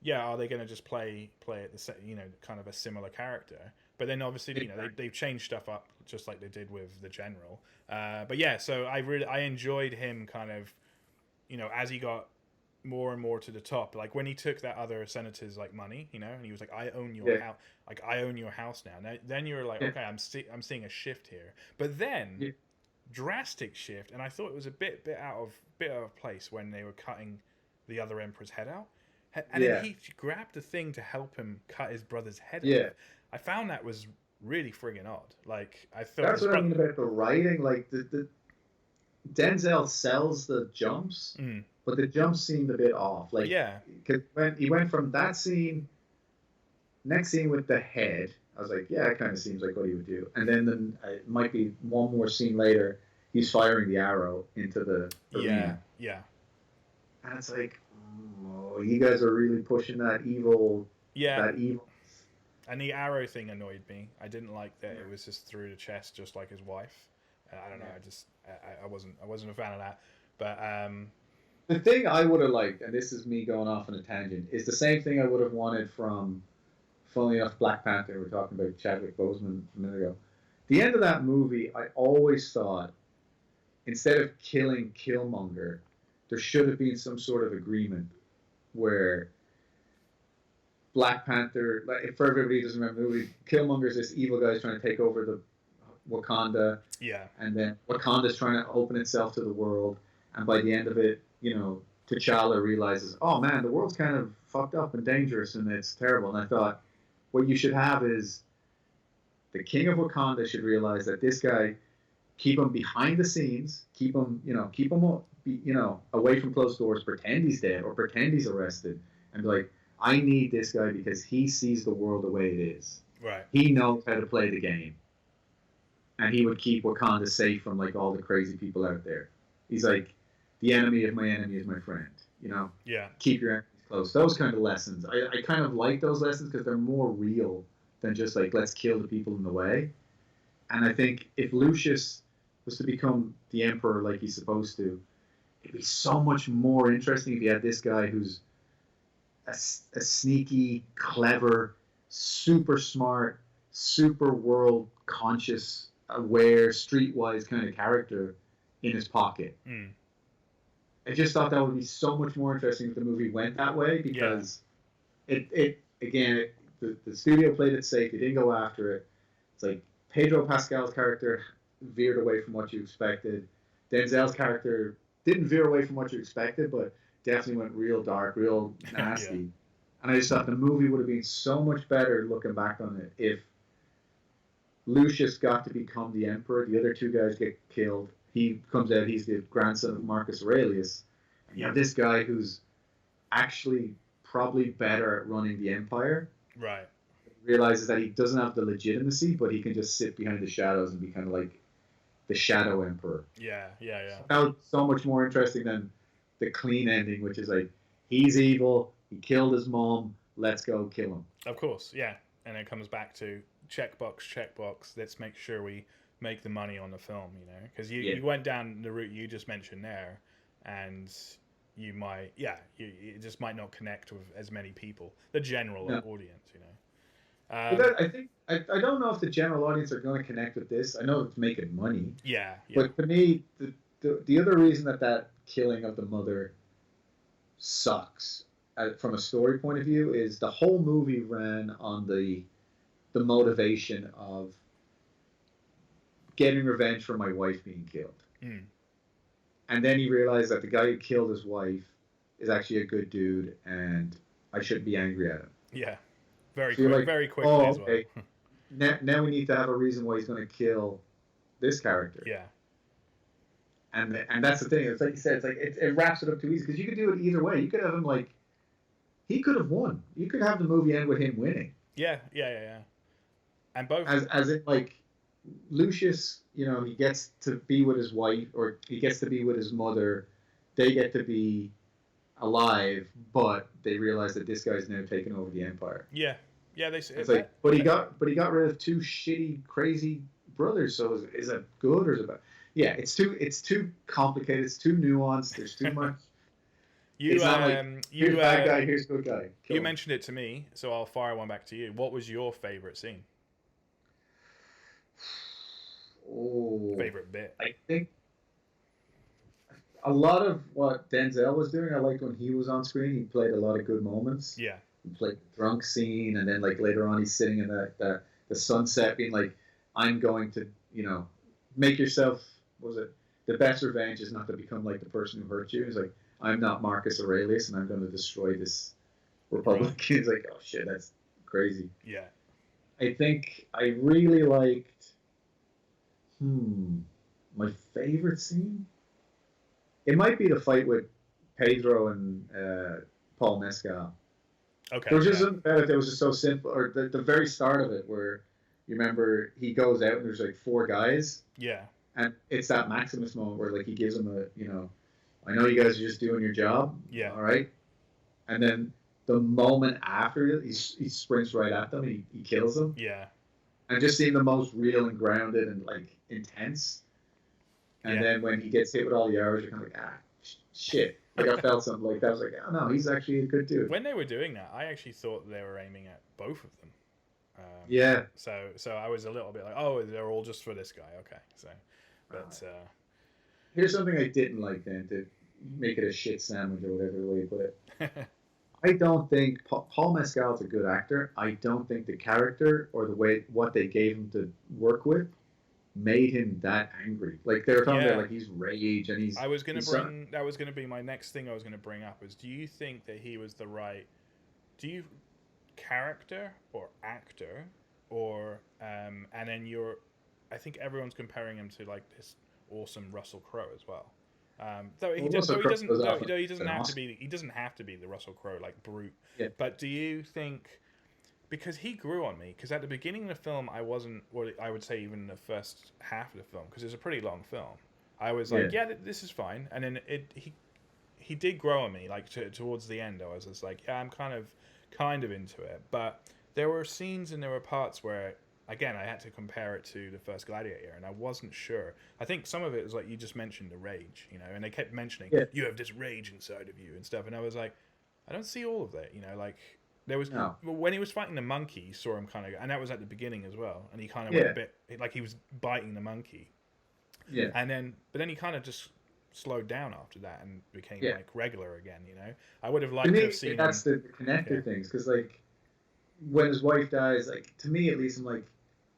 yeah, are they going to just play it kind of a similar character? But then obviously, they've changed stuff up just like they did with the general. But yeah, so I enjoyed him kind of, as he got more and more to the top, like when he took that other senator's like money, and he was like, I own your house, like I own your house now. Then you're like, okay, I'm seeing a shift here. But then drastic shift, and I thought it was a bit out of place when they were cutting the other emperor's head out. And then he grabbed the thing to help him cut his brother's head off. I found that was really friggin' odd. Like I thought That's what I mean about the writing. Like the Denzel sells the jumps, but the jumps seemed a bit off. Like cause when he went from that scene, next scene with the head, I was like, yeah, it kind of seems like what he would do. And then it might be one more scene later, he's firing the arrow into the arena. Yeah. And it's like, oh, you guys are really pushing that evil. Yeah. That evil. And the arrow thing annoyed me. I didn't like that it was just through the chest, just like his wife. I don't know. I wasn't a fan of that. But the thing I would have liked, and this is me going off on a tangent, is the same thing I would have wanted from, funnily enough, Black Panther. We were talking about Chadwick Boseman a minute ago. The end of that movie, I always thought, instead of killing Killmonger, there should have been some sort of agreement where Black Panther, like for everybody who doesn't remember the movie, Killmonger's this evil guy who's trying to take over the Wakanda. Yeah. And then Wakanda's trying to open itself to the world. And by the end of it, T'Challa realizes, oh man, the world's kind of fucked up and dangerous and it's terrible. And I thought, what you should have is the king of Wakanda should realize that this guy, keep him behind the scenes, keep him away from closed doors, pretend he's dead or pretend he's arrested, and be like, I need this guy because he sees the world the way it is. Right. He knows how to play the game. And he would keep Wakanda safe from like all the crazy people out there. He's like, the enemy of my enemy is my friend. Yeah. Keep your enemies close. Those kind of lessons. I kind of like those lessons because they're more real than just like, let's kill the people in the way. And I think if Lucius was to become the emperor like he's supposed to, it'd be so much more interesting if you had this guy who's a sneaky, clever, super smart, super world conscious, aware, streetwise kind of character in his pocket. I just thought that would be so much more interesting if the movie went that way because the studio played it safe. They didn't go after it. It's like Pedro Pascal's character veered away from what you expected. Denzel's character didn't veer away from what you expected, but definitely went real dark, real nasty. And I just thought the movie would have been so much better looking back on it if Lucius got to become the emperor. The other two guys get killed. He comes out, he's the grandson of Marcus Aurelius. And you have this guy who's actually probably better at running the empire. Right. Realizes that he doesn't have the legitimacy, but he can just sit behind the shadows and be kind of like the shadow emperor. Yeah. That was so much more interesting than the clean ending, which is like, he's evil, he killed his mom, let's go kill him. Of course, yeah. And it comes back to checkbox, let's make sure we make the money on the film, because you went down the route you just mentioned there, and you might, it just might not connect with as many people, the general No. audience, you know. But that, I think I don't know if the general audience are going to connect with this. I know it's making money, Yeah, yeah, but to me, the other reason that killing of the mother sucks from a story point of view is the whole movie ran on the motivation of getting revenge for my wife being killed. mm. And then he realized that the guy who killed his wife is actually a good dude, and I shouldn't be angry at him. Yeah, very So you're quick, like, very quickly oh, as well. okay. Now we need to have a reason why he's going to kill this character. Yeah, And that's the thing. It's like you said. It's like it wraps it up too easy because you could do it either way. You could have him like he could have won. You could have the movie end with him winning. yeah. And both, As in like Lucius, he gets to be with his wife, or he gets to be with his mother. They get to be alive, but they realize that this guy's now taking over the empire. yeah, they. It's like, but he got rid of two shitty, crazy brothers. So is it good or is it bad? Yeah, it's too complicated. It's too nuanced. There's too much. You, it's not like, here's bad guy, here's good guy. You mentioned it to me, so I'll fire one back to you. What was your favorite scene? Oh, Favorite bit? I think a lot of what Denzel was doing, I liked when he was on screen. He played a lot of good moments. Yeah. He played the drunk scene, and then like later on, he's sitting in the sunset, being like, "I'm going to, make yourself." Was it the best revenge is not to become like the person who hurt you? He's like, "I'm not Marcus Aurelius, and I'm going to destroy this republic." Right. He's like, "Oh shit, that's crazy." Yeah. I think I really liked. My favorite scene? It might be the fight with Pedro and Paul Mescal. Okay. There was just something about it that was just so simple. Or the very start of it, where you remember he goes out and there's like four guys. Yeah. And it's that Maximus moment where like he gives him I know you guys are just doing your job. Yeah. All right. And then the moment after he sprints right at them and he kills them. Yeah. And just seeing the most real and grounded and like intense. And then when he gets hit with all the arrows, you're kind of like, shit. Like I felt something like that. I was like, oh no, he's actually a good dude. When they were doing that, I actually thought they were aiming at both of them. Yeah. So I was a little bit like, oh, they're all just for this guy. Okay. So, but here's something I didn't like then to make it a shit sandwich or whatever way you put it. I don't think Paul Mescal's a good actor. I don't think the character or what they gave him to work with made him that angry. Like they were talking about, like he's rage and he's. That was going to be my next thing I was going to bring up. Is do you think that he was the right? Character or actor or and then I think everyone's comparing him to like this awesome Russell Crowe as well. He doesn't have to be the Russell Crowe like brute. Yeah. But do you think, because he grew on me, because at the beginning of the film I wasn't, or I would say even the first half of the film, because it's a pretty long film, I was like, this is fine, and then he did grow on me like towards the end. I was just like, I'm kind of into it, but there were scenes and there were parts where, again, I had to compare it to the first Gladiator, and I wasn't sure. I think some of it was like you just mentioned the rage, and they kept mentioning you have this rage inside of you and stuff, and I was like, I don't see all of that, like there was when he was fighting the monkey, you saw him kind of, and that was at the beginning as well, and he kind of went a bit like he was biting the monkey, but then he kind of just slowed down after that and became like regular again. I would have liked to have seen. That's the connector things, because like when his wife dies, like to me at least, I'm like,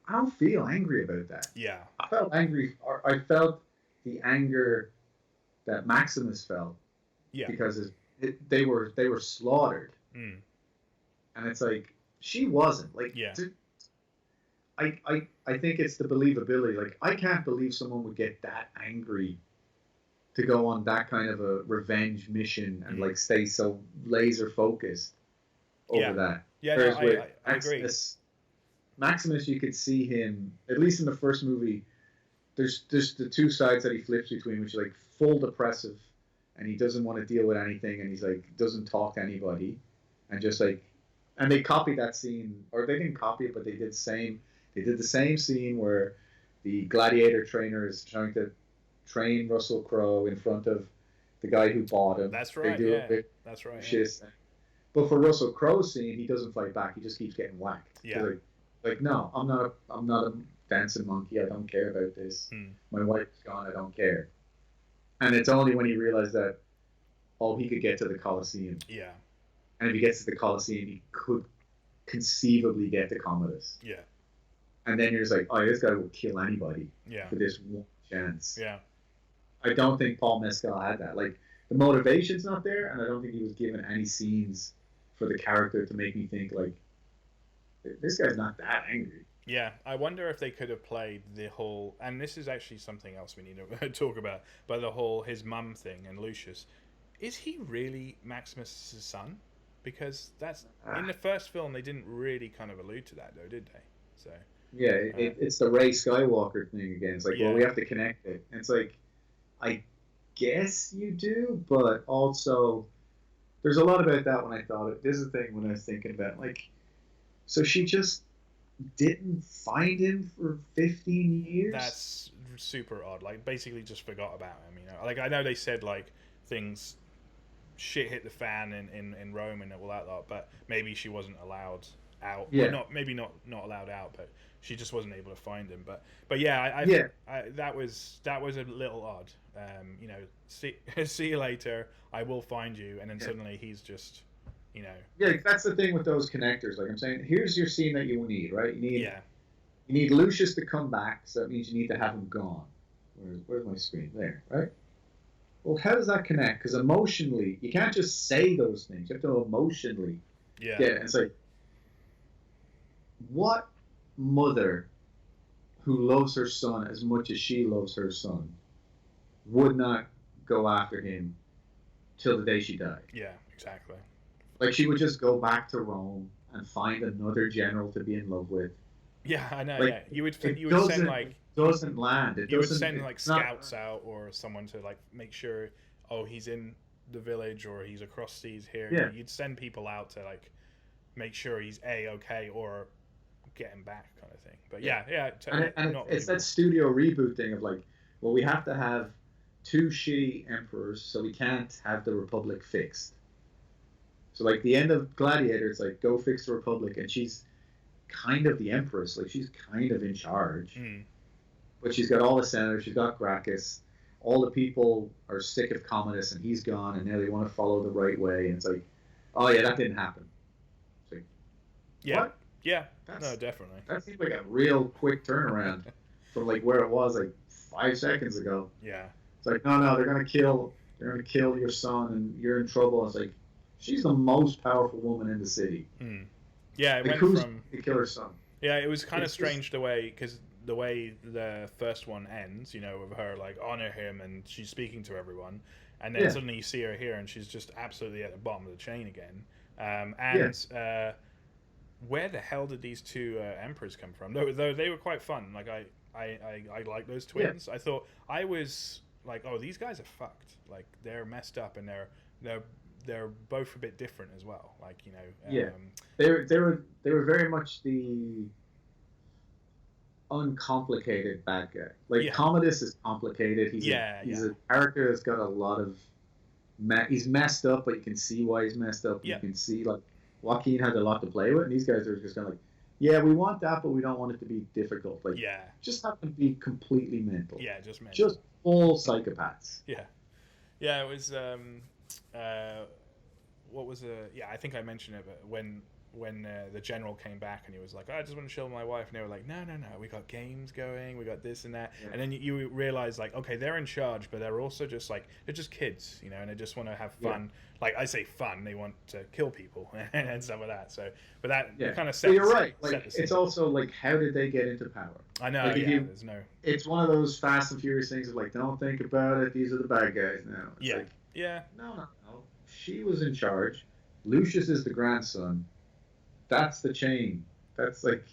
I don't feel angry about that. Yeah. I felt angry. Or I felt the anger that Maximus felt. Yeah. Because they were slaughtered. Mm. And it's like, she wasn't. Like, I think it's the believability. Like, I can't believe someone would get that angry to go on that kind of a revenge mission and like stay so laser focused over that. Yeah, no, I agree. Maximus, you could see him, at least in the first movie, there's the two sides that he flips between, which is like full depressive, and he doesn't want to deal with anything, and he's like, doesn't talk to anybody, and just like, and they copied that scene, or they didn't copy it, but they did the same scene where the Gladiator trainer is trying to train Russell Crowe in front of the guy who bought him. That's They right. do a Yeah, bit that's right. of Yeah. shit. But for Russell Crowe's scene, he doesn't fight back. He just keeps getting whacked. Yeah. Like, no, I'm not a dancing monkey. I don't care about this. My wife's gone. I don't care. And it's only when he realized that, oh, he could get to the Colosseum. Yeah. And if he gets to the Colosseum, he could conceivably get to Commodus. Yeah. And then you're just like, oh, this guy will kill anybody Yeah. for this one chance. Yeah. I don't think Paul Mescal had that. Like, the motivation's not there, and I don't think he was given any scenes for the character to make me think, like, this guy's not that angry. Yeah, I wonder if they could have played the whole, and this is actually something else we need to talk about, but the whole his mum thing and Lucius. Is he really Maximus' son? Because that's in the first film they didn't really kind of allude to that though, did they? So yeah, it's the Rey Skywalker thing again. It's like, well, we have to connect it. And it's like, I guess you do, but also there's a lot about that when I thought it. This is the thing when I was thinking about, like, so she just didn't find him for 15 years? That's super odd. Like, basically just forgot about him, you know? Like, I know they said, like, things, shit hit the fan in Rome and all that lot, but maybe she wasn't allowed out. Yeah. Well, not allowed out, but she just wasn't able to find him. But yeah, that was a little odd. You know, see you later. I will find you, and then suddenly he's just, you know. Yeah, that's the thing with those connectors. Like I'm saying, here's your scene that you need, right? You You need Lucius to come back, so that means you need to have him gone. Where's my screen? There, right? Well, how does that connect? Because emotionally, you can't just say those things. You have to emotionally get it. It's like, what mother who loves her son as much as she loves her son would not go after him till the day she died? Yeah, exactly. Like, she would just go back to Rome and find another general to be in love with. Yeah, I know. Like, yeah, you would send like doesn't land. You would send like scouts out or someone to like make sure, oh, he's in the village or he's across seas here. Yeah. You'd send people out to like make sure he's okay or get him back kind of thing. But it's that studio reboot thing of like, well, we have to have two shitty emperors, so we can't have the Republic fixed. So like the end of Gladiator, it's like, go fix the Republic, and she's kind of the empress, like she's kind of in charge. But she's got all the senators, she's got Gracchus, all the people are sick of Commodus and he's gone, and now they want to follow the right way, and it's like, oh yeah, that didn't happen. It's like, what? Yeah, no, definitely. That seems like a real quick turnaround from like where it was like 5 seconds ago. Yeah. It's like, no, they're gonna kill your son and you're in trouble. It's like, she's the most powerful woman in the city. Yeah, it like, went from to kill her son. Yeah, it was kind of strange the way the first one ends, you know, with her like honor him and she's speaking to everyone, and then suddenly you see her here and she's just absolutely at the bottom of the chain again. Where the hell did these two emperors come from? Though they were quite fun. Like I like those twins. Yeah. I thought I was like, oh, these guys are fucked. Like they're messed up and they're both a bit different as well. Like, you know, they were very much the uncomplicated bad guy. Like Commodus is complicated. He's a character that's got a lot of he's messed up, but you can see why he's messed up. You can see like Joaquin had a lot to play with, and these guys are just kind of like, yeah, we want that, but we don't want it to be difficult. Like, just have to be completely mental. Yeah, just mental. Just full psychopaths. Yeah, it was. What was I think I mentioned it, but when the general came back and he was like, oh, I just want to chill with my wife, and they were like, no, we got games going, we got this and that, and then you realize like, okay, they're in charge, but they're also just like, they're just kids, you know, and they just want to have fun. Like I say fun, they want to kill people and stuff like that. So, but that kind of sets. You're right. Like it's also like, how did they get into power? I know. Like, there's no. It's one of those Fast and Furious things of like, don't think about it. These are the bad guys now. It's like, No. She was in charge. Lucius is the grandson. That's the chain. That's like,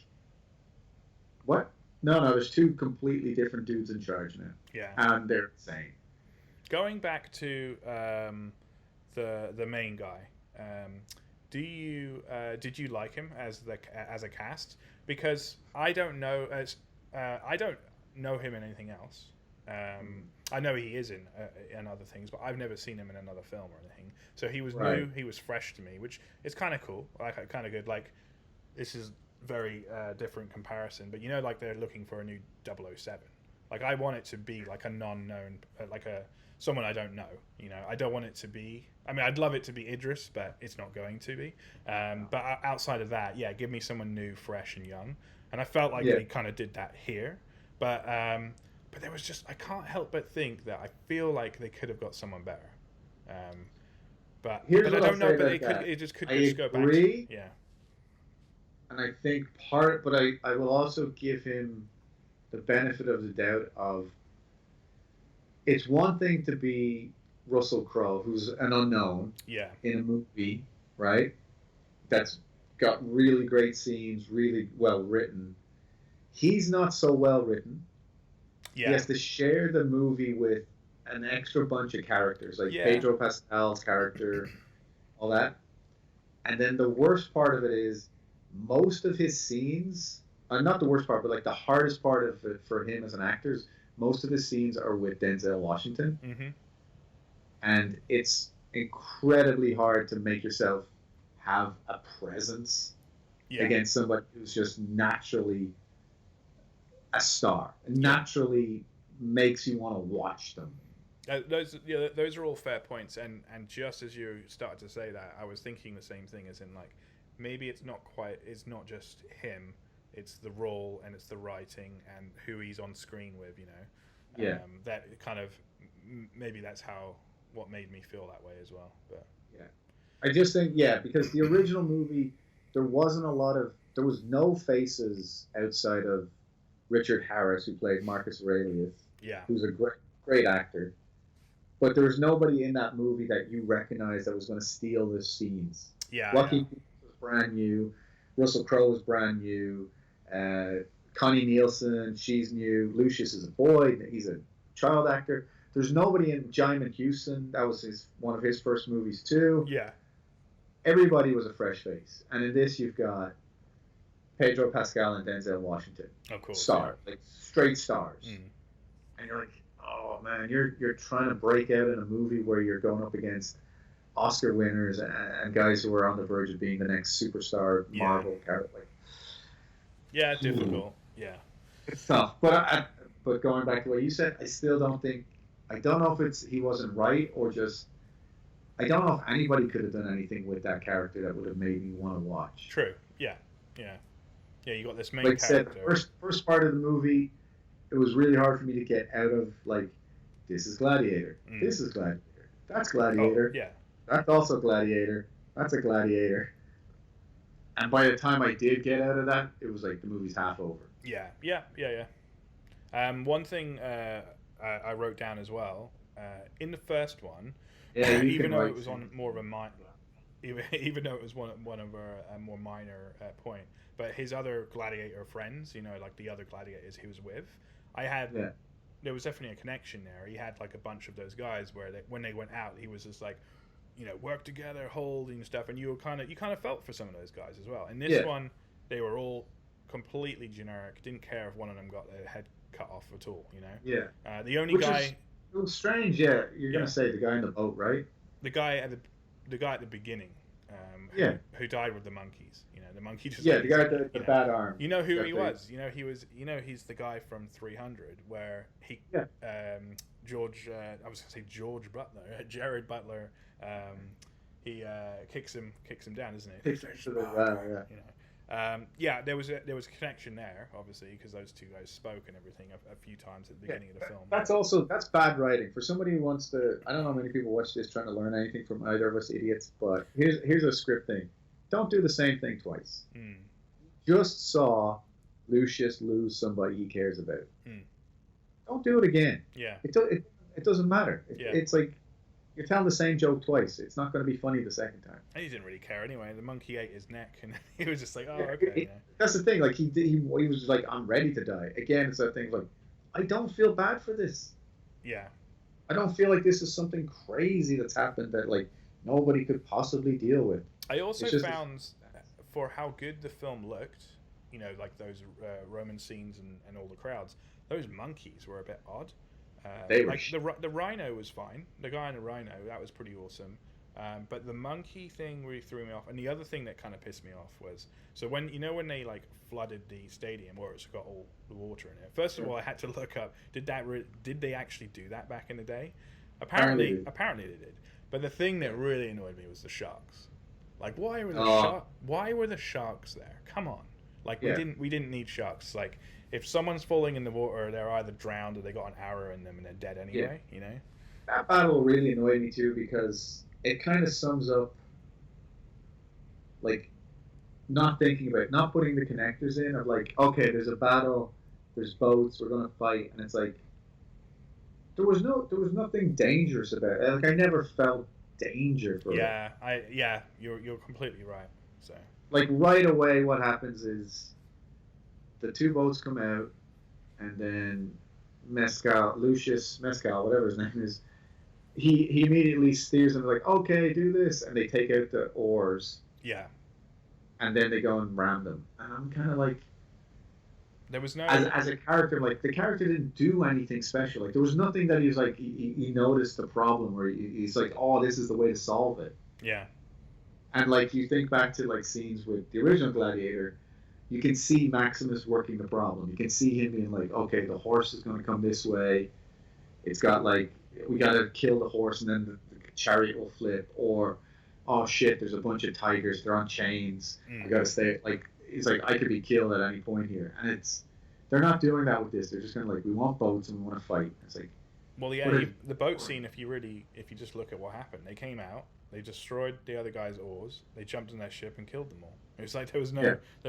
what? No, there's two completely different dudes in charge now. Yeah. And they're insane. Going back to the main guy, did you like him as a cast? Because I don't know him in anything else. I know he is in other things, but I've never seen him in another film or anything. So he was Right. new, he was fresh to me, which is kind of cool, like kind of good. Like this is very different comparison, but like they're looking for a new 007. Like I want it to be like a non-known, like a someone I don't know. I don't want it to be. I mean, I'd love it to be Idris, but it's not going to be. But outside of that, yeah, give me someone new, fresh, and young. And I felt like they kind of did that here, but there was just I can't help but think that I feel like they could have got someone better. But Here's I what I'll don't know. say But about that. it just could I just go back. agree, Yeah. and I think but I will also give him the benefit of the doubt of it's one thing to be Russell Crowe, who's an unknown Yeah. in a movie, right? That's got really great scenes, really well written. He's not so well written. Yeah. He has to share the movie with an extra bunch of characters, like Yeah. Pedro Pascal's character, all that. And then the worst part of it is most of his scenes, not the worst part, but like the hardest part of it for him as an actor is most of his scenes are with Denzel Washington. Mm-hmm. And it's incredibly hard to make yourself have a presence against somebody who's just naturally a star, naturally makes you want to watch them. Those are all fair points, and just as you started to say that, I was thinking the same thing, as in like maybe it's not just him, it's the role and it's the writing and who he's on screen with, that kind of maybe that's what made me feel that way as well. But I just think because the original movie there was no faces outside of Richard Harris, who played Marcus Aurelius, who's a great actor. But there was nobody in that movie that you recognized that was going to steal the scenes. Joaquin Phoenix was brand new. Russell Crowe was brand new. Connie Nielsen, she's new. Lucius is a boy. He's a child actor. There's nobody in Jaimin Houston. That was one of his first movies too. Yeah. Everybody was a fresh face. And in this you've got Pedro Pascal and Denzel Washington. Of course. Stars. Like straight stars. And you're like, oh man, you're trying to break out in a movie where you're going up against Oscar winners and guys who are on the verge of being the next superstar Marvel character. Like, difficult. Yeah, it's tough. But going back to what you said, I don't know if it's he wasn't right or just I don't know if anybody could have done anything with that character that would have made me want to watch. True. Yeah. You got this main character. Like I said, the first part of the movie, it was really hard for me to get out of like, this is Gladiator. This is Gladiator. That's Gladiator. Oh, yeah. That's also Gladiator. That's a Gladiator. And by the time I did get out of that, it was like the movie's half over. Yeah. One thing I wrote down as well, in the first one, even though it was on more of a minor, even though it was one of a more minor point, but his other gladiator friends, like the other gladiators he was with, there was definitely a connection there. He had like a bunch of those guys where when they went out, he was just like, work together, holding stuff, and you kind of felt for some of those guys as well. In this one, they were all completely generic. Didn't care if one of them got their head cut off at all. The only guy. It was strange. You're gonna say the guy in the boat, right? The guy at the beginning. Who died with the monkeys? The monkey just. Yeah, the guy with the bad arm. You know who he was? He's the guy from 300, where he. George. I was gonna say George Butler. Jared Butler. He kicks him down, isn't he? There was a connection there, obviously, because those two guys spoke and everything a few times at the beginning of the film. That's bad writing for somebody who wants to. I don't know how many people watch this trying to learn anything from either of us idiots, but here's a script thing: don't do the same thing twice. Just saw Lucius lose somebody he cares about. Don't do it again. It doesn't matter. It's like you're telling the same joke twice. It's not going to be funny the second time. And he didn't really care anyway. The monkey ate his neck, and he was just like, "Oh, okay." That's the thing. Like he was like, "I'm ready to die." Again, it's that thing like, I don't feel bad for this. Yeah. I don't feel like this is something crazy that's happened that like nobody could possibly deal with. I also found for how good the film looked, like those Roman scenes and all the crowds, those monkeys were a bit odd. They were Like the rhino was fine. The guy in the rhino, that was pretty awesome. But the monkey thing really threw me off. And the other thing that kind of pissed me off was, so when when they like flooded the stadium where it's got all the water in it. First of all, I had to look up, did they actually do that back in the day? Apparently they did. But the thing that really annoyed me was the sharks. Like, why were the sharks there? Come on. Like, we didn't need sharks. Like, if someone's falling in the water, they're either drowned or they got an arrow in them and they're dead anyway. You know. That battle really annoyed me too because it kind of sums up, like, not putting the connectors in of like, okay, there's a battle, there's boats, we're gonna fight, and it's like there was nothing dangerous about it. Like, I never felt danger for it. You're completely right. So, like, right away, what happens is the two boats come out, and then Lucius Mescal, whatever his name is, he immediately steers them like, okay, do this, and they take out the oars. Yeah. And then they go and ram them, and I'm kind of like, there was no as a character, like, the character didn't do anything special. Like, there was nothing that he was like he noticed the problem, or he's like, oh, this is the way to solve it. Yeah. And like, you think back to like scenes with the original Gladiator, you can see Maximus working the problem. You can see him being like, okay, the horse is going to come this way. It's got like, we got to kill the horse and then the chariot will flip. Or, oh shit, there's a bunch of tigers. They're on chains. I got to stay. Like, he's like, I could be killed at any point here. And they're not doing that with this. They're just kind of like, we want boats and we want to fight. It's like, well, yeah, the boat scene, if you just look at what happened, they came out, they destroyed the other guy's oars, they jumped in their ship and killed them all. It was like there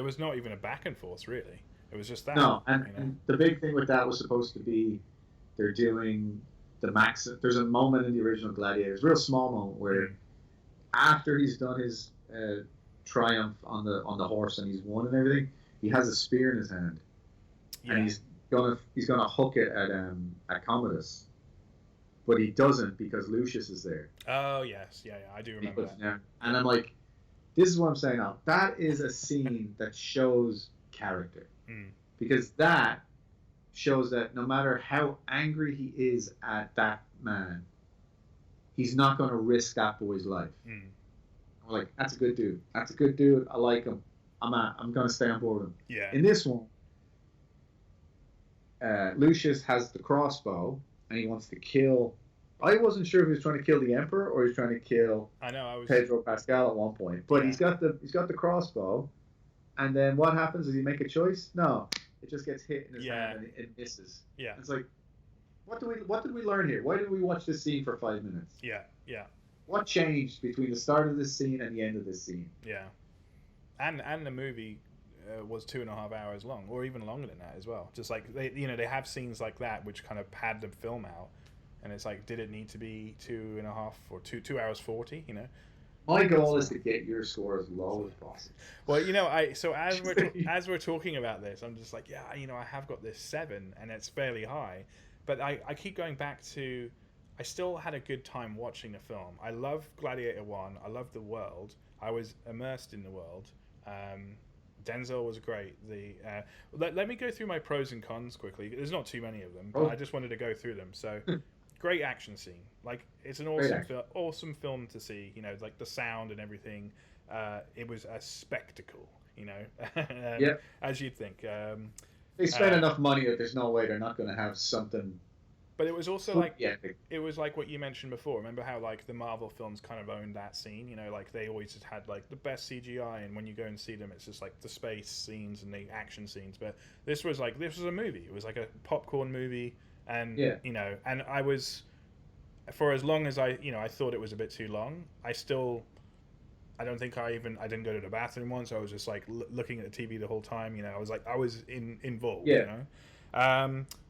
was not even a back and forth, really. It was just that. No, and the big thing with that was supposed to be they're doing the max. There's a moment in the original Gladiator, it's a real small moment where after he's done his triumph on the horse and he's won and everything, he has a spear in his hand, and he's gonna hook it at Commodus. But he doesn't because Lucius is there. Oh, yes. Yeah, I do remember that. And I'm like, this is what I'm saying now. That is a scene that shows character. Because that shows that no matter how angry he is at that man, he's not going to risk that boy's life. I'm like, that's a good dude. That's a good dude. I like him. I'm going to stay on board with him. Yeah. In this one, Lucius has the crossbow, and he wants to kill. I wasn't sure if he was trying to kill the Emperor or he was trying to kill Pedro Pascal at one point. But he's got the crossbow, and then what happens? Does he make a choice? No, it just gets hit in his hand and it misses. Yeah, it's like, what did we learn here? Why did we watch this scene for 5 minutes? Yeah. What changed between the start of this scene and the end of this scene? Yeah, and the movie was 2.5 hours long, or even longer than that as well. Just like they have scenes like that which kind of pad the film out, and it's like, did it need to be 2.5 or 2 hours 40? My goal is to get your score as low as possible. Well, as we're talking about this, I'm just like, I have got this 7, and it's fairly high, but I keep going back to, I still had a good time watching the film. I love Gladiator 1. I love the world. I was immersed in the world. Denzel was great. Let me go through my pros and cons quickly. There's not too many of them, but I just wanted to go through them. So, great action scene. Like, it's an awesome film to see. Like the sound and everything. It was a spectacle. As you'd think. They spent enough money that there's no way they're not going to have something. But it was also it was like what you mentioned before. Remember how like the Marvel films kind of owned that scene? Like they always just had like the best CGI, and when you go and see them, it's just like the space scenes and the action scenes. But this was a movie. It was like a popcorn movie, and and I was, for as long as I thought it was a bit too long. I don't think I didn't go to the bathroom once. I was just like looking at the TV the whole time. I was involved.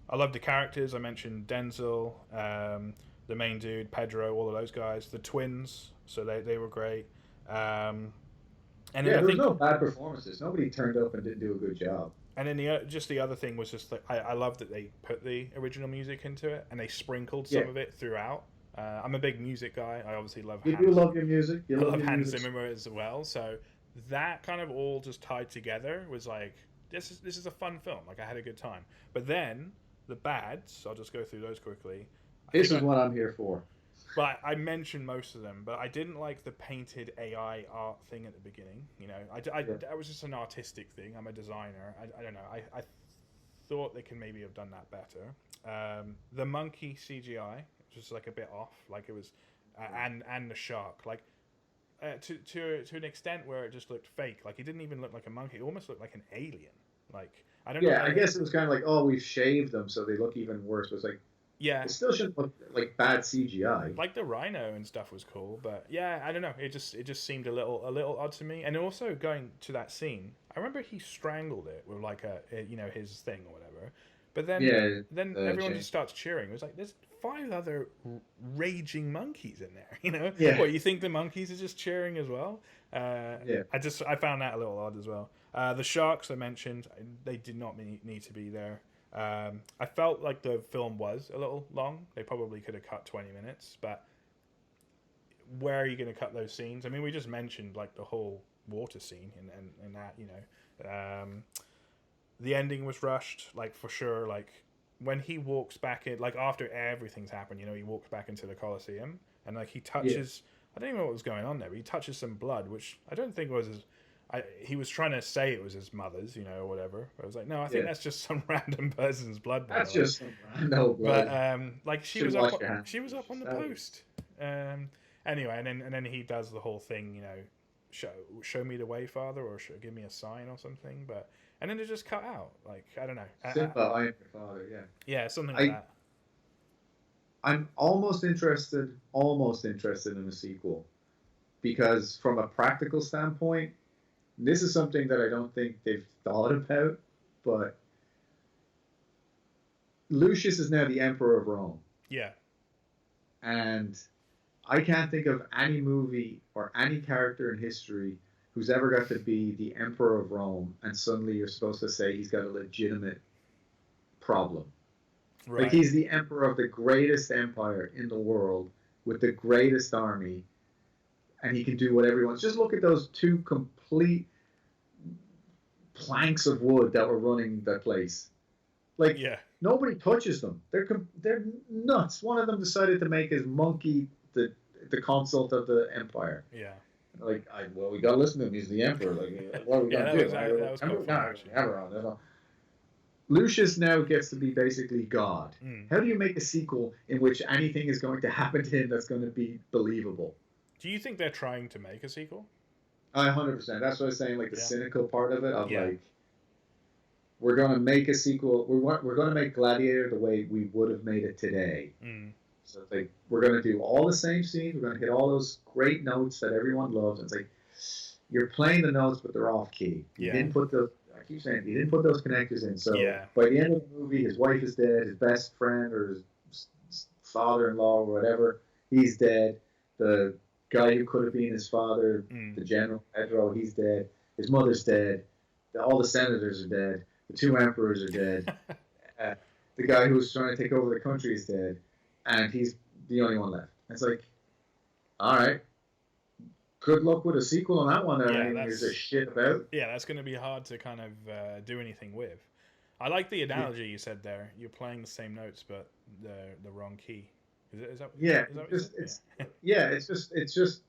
I love the characters. I mentioned Denzel, the main dude, Pedro, all of those guys. The twins, so they were great. And there was no bad performances. Nobody turned up and didn't do a good job. And then the other thing was just that I love that they put the original music into it, and they sprinkled some of it throughout. I'm a big music guy. I obviously love. You do love your music. I love Hans Zimmer as well. So that kind of all just tied together was like, this is a fun film. Like, I had a good time. But then The bads, I'll just go through those quickly. This is what I'm here for. But I mentioned most of them, but I didn't like the painted AI art thing at the beginning. You know, that was just an artistic thing. I'm a designer. I don't know. I thought they could maybe have done that better. The monkey CGI was just like a bit off. Like it was, and the shark, like to an extent where it just looked fake. Like he didn't even look like a monkey. It almost looked like an alien. Like I don't know. Yeah, I guess it was kind of like, oh, we've shaved them so they look even worse. It was like, yeah, it still shouldn't look like bad CGI. Like the rhino and stuff was cool, but yeah, I don't know. It just seemed a little odd to me. And also going to that scene, I remember he strangled it with like his thing or whatever. But then everyone just starts cheering. It was like there's 5 other raging monkeys in there. You know, what you think the monkeys are just cheering as well? I found that a little odd as well. The sharks I mentioned, they did not need to be there. I felt like the film was a little long. They probably could have cut 20 minutes, but where are you going to cut those scenes? I mean, we just mentioned like the whole water scene and that, you know. The ending was rushed, like for sure. Like when he walks back in, like after everything's happened, you know, he walks back into the Colosseum and like he touches. I don't even know what was going on there, but he touches some blood, which I don't think was his. He was trying to say it was his mother's, you know, or whatever. But I was like, no, I think that's just some random person's blood. That's just some random blood. But like she was up on the post. Anyway, and then he does the whole thing, you know, show me the way, Father, or give me a sign or something. But and then it just cut out. Like I don't know. Simba, I am your father. Yeah. Yeah, something like that. I'm almost interested in a sequel, because from a practical standpoint, this is something that I don't think they've thought about, but Lucius is now the Emperor of Rome. Yeah. And I can't think of any movie or any character in history who's ever got to be the Emperor of Rome, and suddenly you're supposed to say he's got a legitimate problem. Right. Like he's the emperor of the greatest empire in the world with the greatest army, and he can do whatever he wants. Just look at those 2 complete planks of wood that were running that place. Like nobody touches them. They're nuts. One of them decided to make his monkey the consult of the empire. Yeah. Like, we gotta listen to him. He's the emperor. Like, what are we gonna do? That was cool. Lucius now gets to be basically God. How do you make a sequel in which anything is going to happen to him that's going to be believable? Do you think they're trying to make a sequel? 100%. That's what I was saying, like the cynical part of it, of like, we're going to make a sequel. We're going to make Gladiator the way we would have made it today. So it's like, we're going to do all the same scenes. We're going to hit all those great notes that everyone loves. And it's like, you're playing the notes, but they're off key. You didn't put the... I keep saying he didn't put those connectors in. So by the end of the movie, his wife is dead. His best friend or his father-in-law or whatever, he's dead. The guy who could have been his father, the general Pedro, he's dead. His mother's dead. All the senators are dead. The 2 emperors are dead. The guy who was trying to take over the country is dead, and he's the only one left. It's like, all right. Good luck with a sequel on that one that anything is a shit about. Yeah, that's going to be hard to kind of do anything with. I like the analogy you said there. You're playing the same notes, but the wrong key. Is that it's just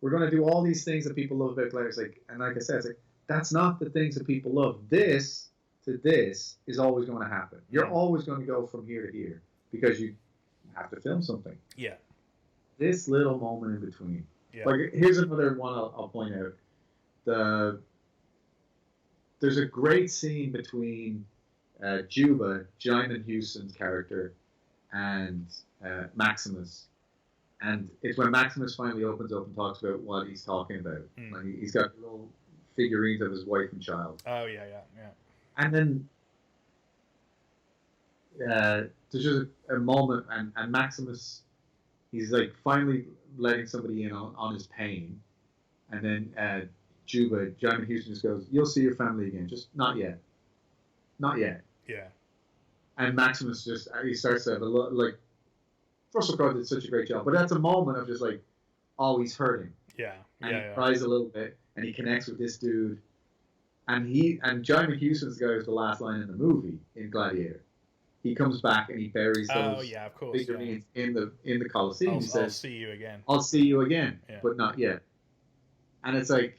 we're going to do all these things that people love about Gladiator. And like I said, it's like, that's not the things that people love. This to this is always going to happen. You're always going to go from here to here because you have to film something. Yeah. This little moment in between. Yeah. Like, here's another one I'll point out. There's a great scene between Juba, Jaimin Houston's character, and Maximus. And it's when Maximus finally opens up and talks about what he's talking about. Like, he's got little figurines of his wife and child. Oh, yeah. And then there's just a moment, and Maximus, he's like finally letting somebody in on his pain, and then Juba, Jaimin Houston just goes, "You'll see your family again, just not yet." Yeah. And Maximus he starts to have like, Russell Crowe did such a great job, but that's a moment of just like, oh, he's hurting. Yeah. And he cries a little bit, and he connects with this dude, and Jaimin Houston's guy is the last line in the movie in Gladiator. he comes back and he buries Oh those yeah, of course. Yeah. figurines in the Colosseum. He I'll says, see you again. "I'll see you again, Yeah. but not yet." And it's like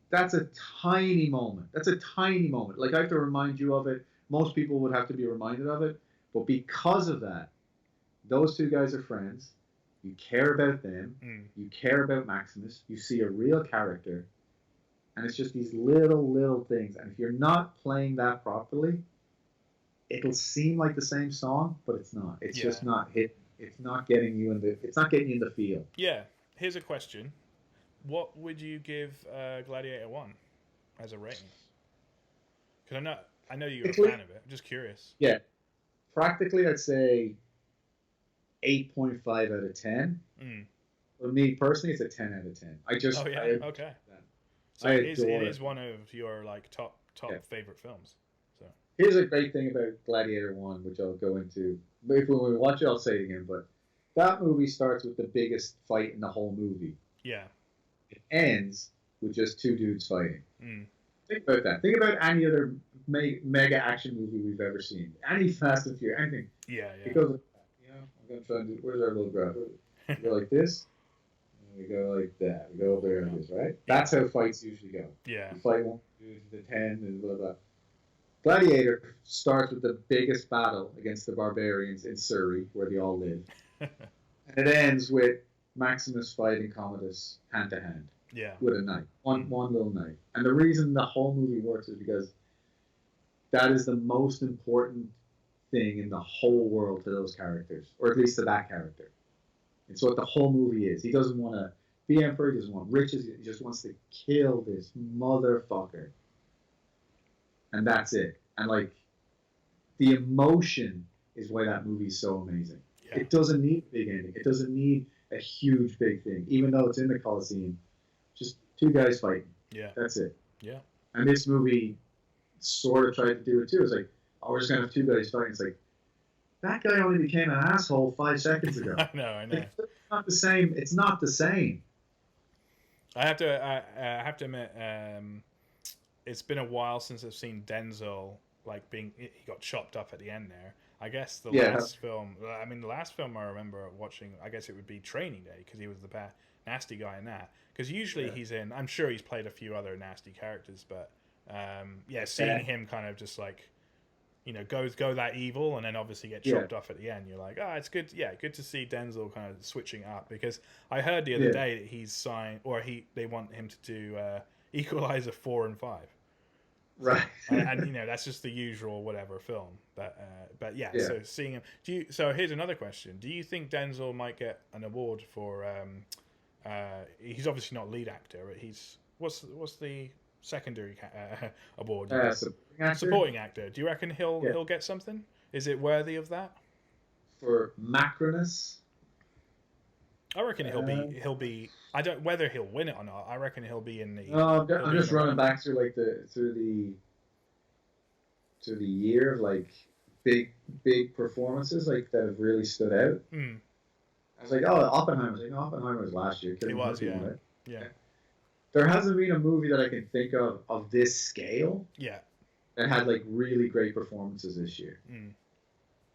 that's a tiny moment. That's a tiny moment. Like I have to remind you of it. Most people would have to be reminded of it, but because of that, those two guys are friends. You care about them. You care about Maximus. You see a real character, and it's just these little things. And if you're not playing that properly, it'll seem like the same song, but it's not. It's just not hit. It's not getting you in the. It's not getting you in the feel. Yeah. Here's a question: what would you give Gladiator 1 as a rating? Because I know you're a fan of it. I'm just curious. Yeah, practically, I'd say 8.5 out of 10. For me personally, it's a 10 out of 10. Okay. So it is one of your like top favorite films. So here's a great thing about Gladiator 1, which I'll go into. If when we watch it, I'll say it again. But that movie starts with the biggest fight in the whole movie. Yeah. It ends with just two dudes fighting. Think about that. Think about any other mega action movie we've ever seen. Any Fast and Furious, anything. Yeah. It goes, I'm going to try and do, where's our little graph? We go like this, and we go like that. We go over there like this, right? That's how fights usually go. Yeah. You fight 1, 2, to the 10, and blah, blah. Gladiator starts with the biggest battle against the barbarians in Surrey, where they all live. And it ends with Maximus fighting Commodus hand to hand. Yeah. With a knife. One little knife. And the reason the whole movie works is because that is the most important thing in the whole world to those characters, or at least to that character. It's what the whole movie is. He doesn't want to be emperor, he doesn't want riches, he just wants to kill this motherfucker. And that's it. And like, the emotion is why that movie is so amazing. Yeah. It doesn't need a big ending. It doesn't need a huge big thing, even though it's in the Colosseum. Just two guys fighting. Yeah. That's it. Yeah. And this movie sort of tried to do it too. It's like, oh, we're just going to have two guys fighting. It's like, that guy only became an asshole 5 seconds ago. I know. Like, it's not the same. It's not the same. I have to admit, it's been a while since I've seen Denzel he got chopped up at the end there. I guess the last film I remember watching, I guess it would be Training Day, because he was the nasty guy in that. Because usually he's in, I'm sure he's played a few other nasty characters, but seeing him kind of just like, go that evil and then obviously get chopped off at the end, you're like, it's good. Yeah, good to see Denzel kind of switching up, because I heard the other day that he's signed, or they want him to do Equalizer 4 and 5. Right. And that's just the usual whatever film. But so seeing him. So here's another question. Do you think Denzel might get an award for he's obviously not lead actor, but what's the secondary award? Supporting actor. Do you reckon he'll get something? Is it worthy of that? For Macronus? I reckon he'll be. I don't whether he'll win it or not. I reckon he'll be in the. No, I'm just running back through the year of like big performances like that have really stood out. I was like, Oppenheimer. Oppenheimer was last year. It was, yeah. There hasn't been a movie that I can think of this scale. Yeah. That had like really great performances this year. And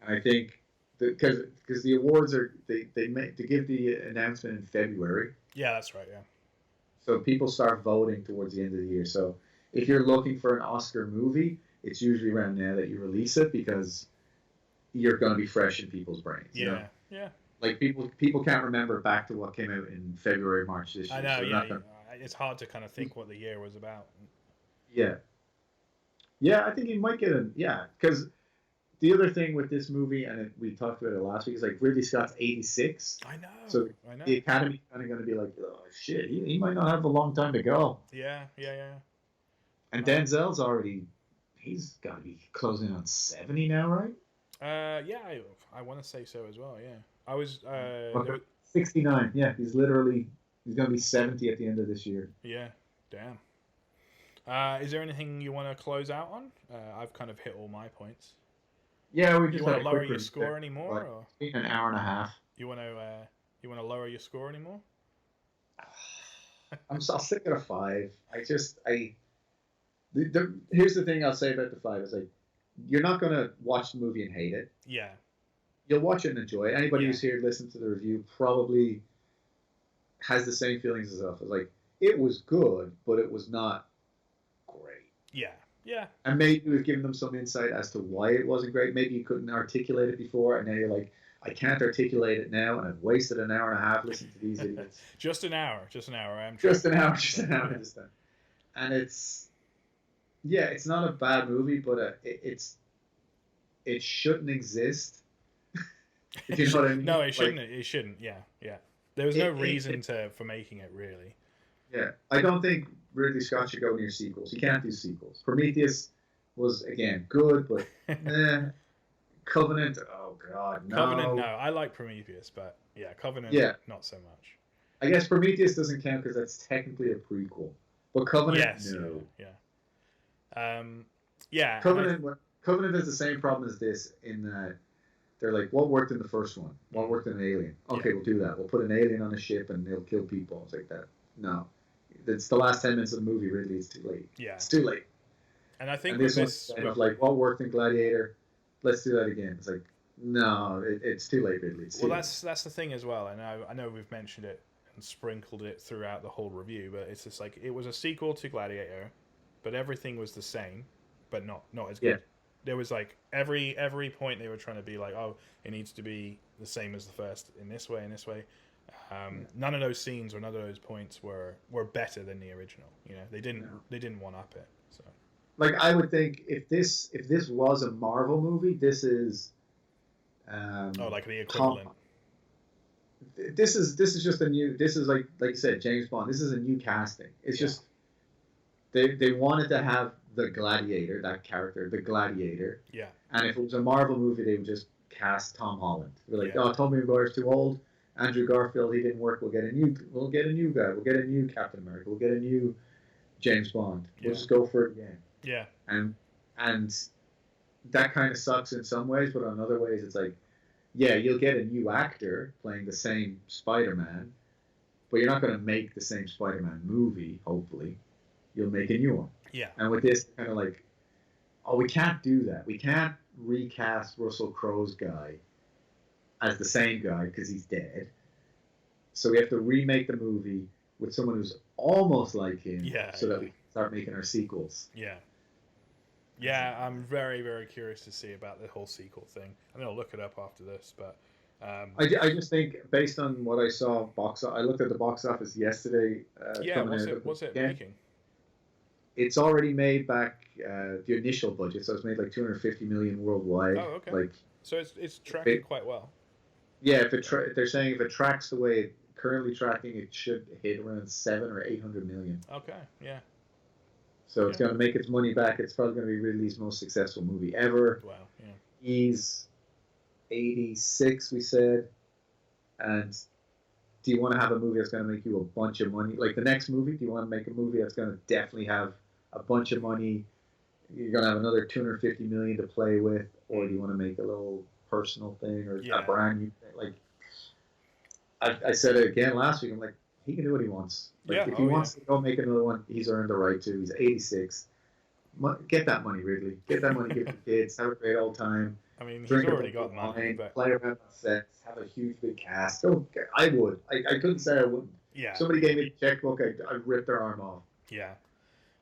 I think because the awards they give the announcement in February. Yeah, that's right. Yeah. So people start voting towards the end of the year. So if you're looking for an Oscar movie, it's usually around now that you release it, because you're going to be fresh in people's brains. Yeah. Yeah. Like people can't remember back to what came out in February, March this year. I know. So it's hard to kind of think what the year was about. Yeah. Yeah, I think he might get because the other thing with this movie, and we talked about it last week, is like Ridley Scott's 86. I know. So the Academy's kind of going to be like, oh shit, he might not have a long time to go. Yeah. And Denzel's he's got to be closing on 70 now, right? I want to say so as well. Yeah, I was 69. Yeah, he's going to be 70 at the end of this year. Yeah, damn. Is there anything you want to close out on? I've kind of hit all my points. Yeah, we just want to lower your score anymore? Or? It's been an hour and a half. You want to lower your score anymore? I'll stick at a 5. Here's the thing I'll say about the 5 is like, you're not going to watch the movie and hate it. Yeah. You'll watch it and enjoy it. Anybody Yeah. who's here listened to the review probably has the same feelings as us. It's like, it was good, but it was not great. Yeah. Yeah. And maybe we've given them some insight as to why it wasn't great. Maybe you couldn't articulate it before, and now you're like, I can't articulate it now, and I've wasted an hour and a half listening to these idiots. Just an hour. Just an hour. Just an hour this time. And it's not a bad movie, but it shouldn't exist. If you know what I mean? No, it shouldn't. Like, it shouldn't. Yeah, yeah. There was no reason for making it, really. Yeah, I don't think Ridley Scott should go near sequels. He can't do sequels. Prometheus was, again, good, but Covenant, oh god, no. Covenant, no. I like Prometheus, but yeah, Covenant, not so much. I guess Prometheus doesn't count because that's technically a prequel. But Covenant, no. Yeah. Covenant has the same problem as this in that they're like, what worked in the first one? What worked in an Alien? Okay, we'll do that. We'll put an alien on a ship and they'll kill people. It's like that. No. It's the last 10 minutes of the movie, really. It's too late. Yeah. It's too late. And I think this kind of like, what worked in Gladiator? Let's do that again. It's like, no, it's too late, Ridley. That's the thing as well. I know we've mentioned it and sprinkled it throughout the whole review, but it's just like, it was a sequel to Gladiator, but everything was the same, but not as good. Yeah. There was like every point they were trying to be like, oh, it needs to be the same as the first in this way. None of those scenes or none of those points were better than the original. You know, they didn't one up it. So, like, I would think if this was a Marvel movie, this is like the equivalent. This is just a new. This is like you said, James Bond. This is a new casting. It's just they wanted to have the Gladiator, that character, the Gladiator. Yeah. And if it was a Marvel movie, they would just cast Tom Holland. They're like, oh, Tobey Maguire's too old. Andrew Garfield, he didn't work. We'll get a new guy. We'll get a new Captain America. We'll get a new James Bond. We'll just go for it again. Yeah. And that kind of sucks in some ways, but in other ways, it's like, yeah, you'll get a new actor playing the same Spider-Man, but you're not going to make the same Spider-Man movie. Hopefully, you'll make a new one. Yeah. And with this, kind of like, oh, we can't do that. We can't recast Russell Crowe's guy as the same guy because he's dead. So we have to remake the movie with someone who's almost like him so that we can start making our sequels. Yeah. Yeah, I'm very, very curious to see about the whole sequel thing. I'm going to look it up after this, but... I just think, based on what I saw, I looked at the box office yesterday. What's it making? It's already made back the initial budget, so it's made like 250 million worldwide. Oh, okay. Like, so it's tracking quite well. Yeah, they're saying if it tracks the way it's currently tracking, it should hit around 700 or 800 million. Okay, yeah. So it's going to make its money back. It's probably going to be Ridley's most successful movie ever. Wow, yeah. He's 86, we said. And do you want to have a movie that's going to make you a bunch of money? Like the next movie, do you want to make a movie that's going to definitely have a bunch of money? You're going to have another 250 million to play with, or do you want to make a little personal thing or a brand new thing? Like I said it again last week. I'm like, he can do what he wants. Like, if he wants to go make another one, he's earned the right to. He's 86. Get that money, Ridley. Get that money. Give the kids. Have a great old time. I mean, he's already got money. But... Play around on sets. Have a huge big cast. I would. I couldn't say I wouldn't. Yeah. Somebody gave me a checkbook. I'd rip their arm off. Yeah.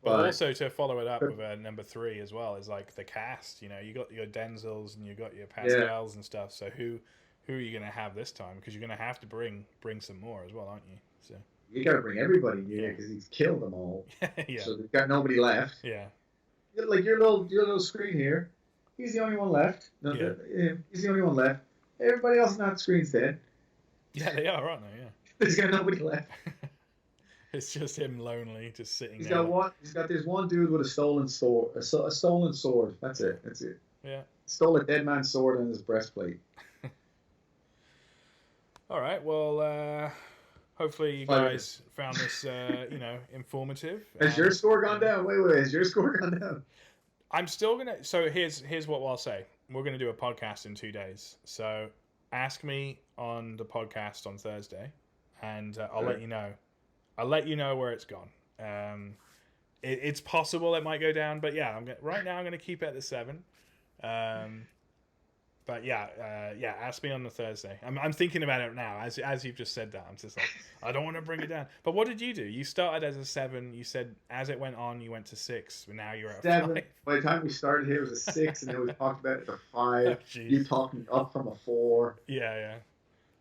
Well, also to follow it up with number 3 as well is like the cast. You know, you got your Denzels and you got your Pascals and stuff. So who are you going to have this time? Because you're going to have to bring some more as well, aren't you? So you got to bring everybody new because he's killed them all. So they've got nobody left. Yeah. Like your little screen here. He's the only one left. No, he's the only one left. Everybody else on that screen's dead. Yeah, they are, aren't they? Yeah. There's got nobody left. It's just him lonely, just sitting He's there. He's got this one dude with a stolen sword. A stolen sword. That's it. Yeah. Stole a dead man's sword on his breastplate. All right. Well, hopefully you guys found this, informative. Has your score gone down? Wait. Has your score gone down? I'm still gonna. So here's what I'll say. We're gonna do a podcast in 2 days. So ask me on the podcast on Thursday, and I'll let you know. I'll let you know where it's gone. It's possible it might go down, but yeah, right now I'm going to keep it at the 7. But yeah, ask me on the Thursday. I'm thinking about it now. As you've just said that, I'm just like, I don't want to bring it down. But what did you do? You started as a 7. You said as it went on, you went to 6. But now you're at 7. 5. By the time we started here, it was a 6, and then we talked about it at a 5. Oh, You talked me up from a 4. Yeah.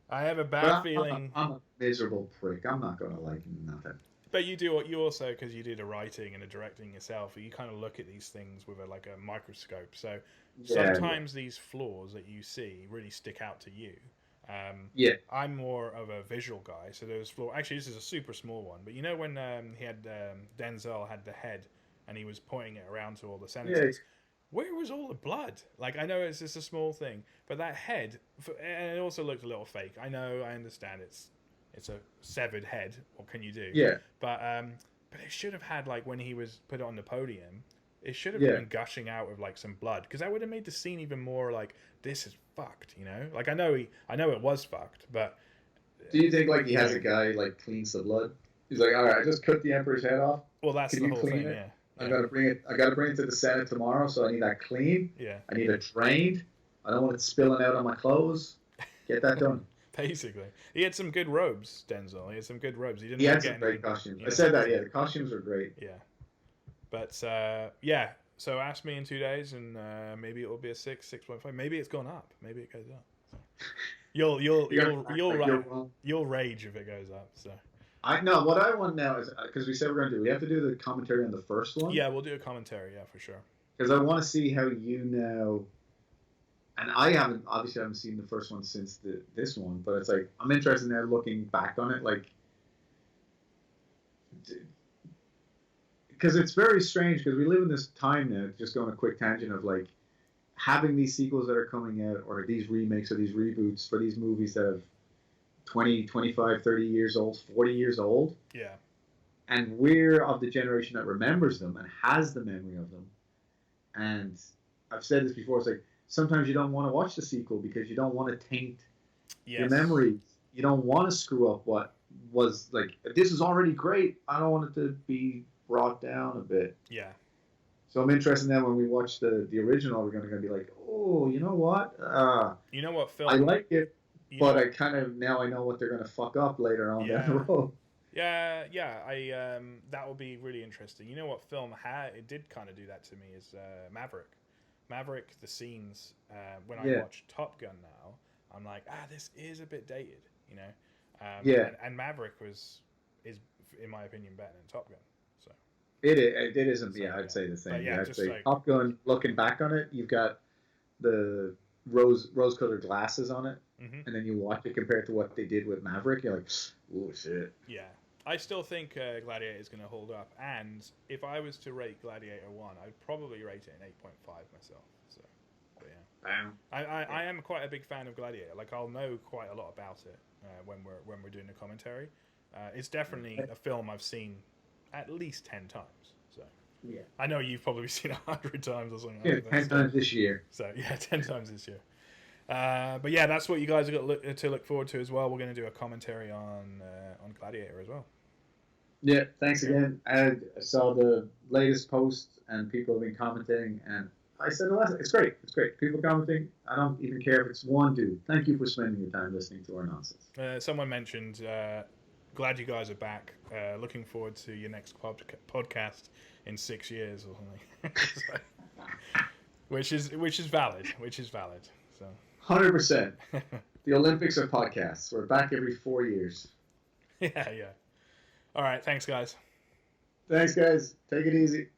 I have a But bad feeling. I'm a miserable prick. I'm not going to like nothing. But you also, because you do the writing and the directing yourself, you kind of look at these things with a microscope. So sometimes these flaws that you see really stick out to you. I'm more of a visual guy, so those flaws. Actually, this is a super small one, but you know when he had Denzel had the head and he was pointing it around to all the senators. Yeah. Where was all the blood? Like, I know it's just a small thing, but that head, and it also looked a little fake. I know, I understand it's a severed head. What can you do? Yeah. But it should have had, like, when he was put it on the podium, it should have been gushing out with like some blood, because that would have made the scene even more like, this is fucked, you know? Like, I know it was fucked, but do you think like he has a guy like cleans the blood? He's like, all right, I just cut the emperor's head off. Well, that's the whole thing. Yeah. I gotta bring it to the Senate tomorrow, so I need that clean. Yeah. I need it drained. I don't want it spilling out on my clothes. Get that done. Basically, he had some good robes, Denzel. He had some good robes. He had some great costumes. I said that. Yeah, the costumes were great. Yeah. But yeah. So ask me in 2 days, and maybe it will be a 6, 6.5. Maybe it's gone up. Maybe it goes up. You'll rage if it goes up. So. I know what I want now is, because we said we're going to do. We have to do the commentary on the first one. Yeah, we'll do a commentary. Yeah, for sure. Because I want to see how you know. And I haven't seen the first one since this one, but it's like I'm interested now looking back on it, like, because it's very strange, because we live in this time now. Just going a quick tangent of like having these sequels that are coming out, or these remakes or these reboots for these movies that have 20, 25, 30 years old, 40 years old. Yeah. And we're of the generation that remembers them and has the memory of them. And I've said this before, it's like, sometimes you don't want to watch the sequel because you don't want to taint your memories. You don't want to screw up what was, like, this is already great. I don't want it to be brought down a bit. Yeah. So I'm interested now when we watch the original, we're going to be like, oh, you know what? You know what film? I like it. But I kind of now I know what they're going to fuck up later on down the road. Yeah. I that will be really interesting. You know what film it did kind of do that to me is Maverick. Maverick, the scenes when I watch Top Gun now, I'm like, this is a bit dated, you know. And Maverick is in my opinion better than Top Gun. So it isn't. So, I'd say the same. Yeah, I'd say like, Top Gun. Looking back on it, you've got the rose-colored glasses on it. Mm-hmm. And then you watch it compared to what they did with Maverick, you're like, oh, shit. Yeah. I still think Gladiator is going to hold up. And if I was to rate Gladiator 1, I'd probably rate it an 8.5 myself. So, but yeah. I am quite a big fan of Gladiator. Like, I'll know quite a lot about it when we're doing the commentary. It's definitely a film I've seen at least 10 times. So yeah. I know you've probably seen 100 times or something. Yeah, 10 times this year. So, yeah, 10 times this year. But yeah, that's what you guys have got to look forward to as well. We're going to do a commentary on Gladiator as well. Yeah, thanks again. I saw the latest post and people have been commenting, and I said the last. It's great. It's great. People commenting. I don't even care if it's one dude. Thank you for spending your time listening to our nonsense. Someone mentioned, glad you guys are back. Looking forward to your next podcast in 6 years or something. So, which is valid. So. 100%. The Olympics of podcasts. We're back every 4 years. Yeah. All right. Thanks, guys. Take it easy.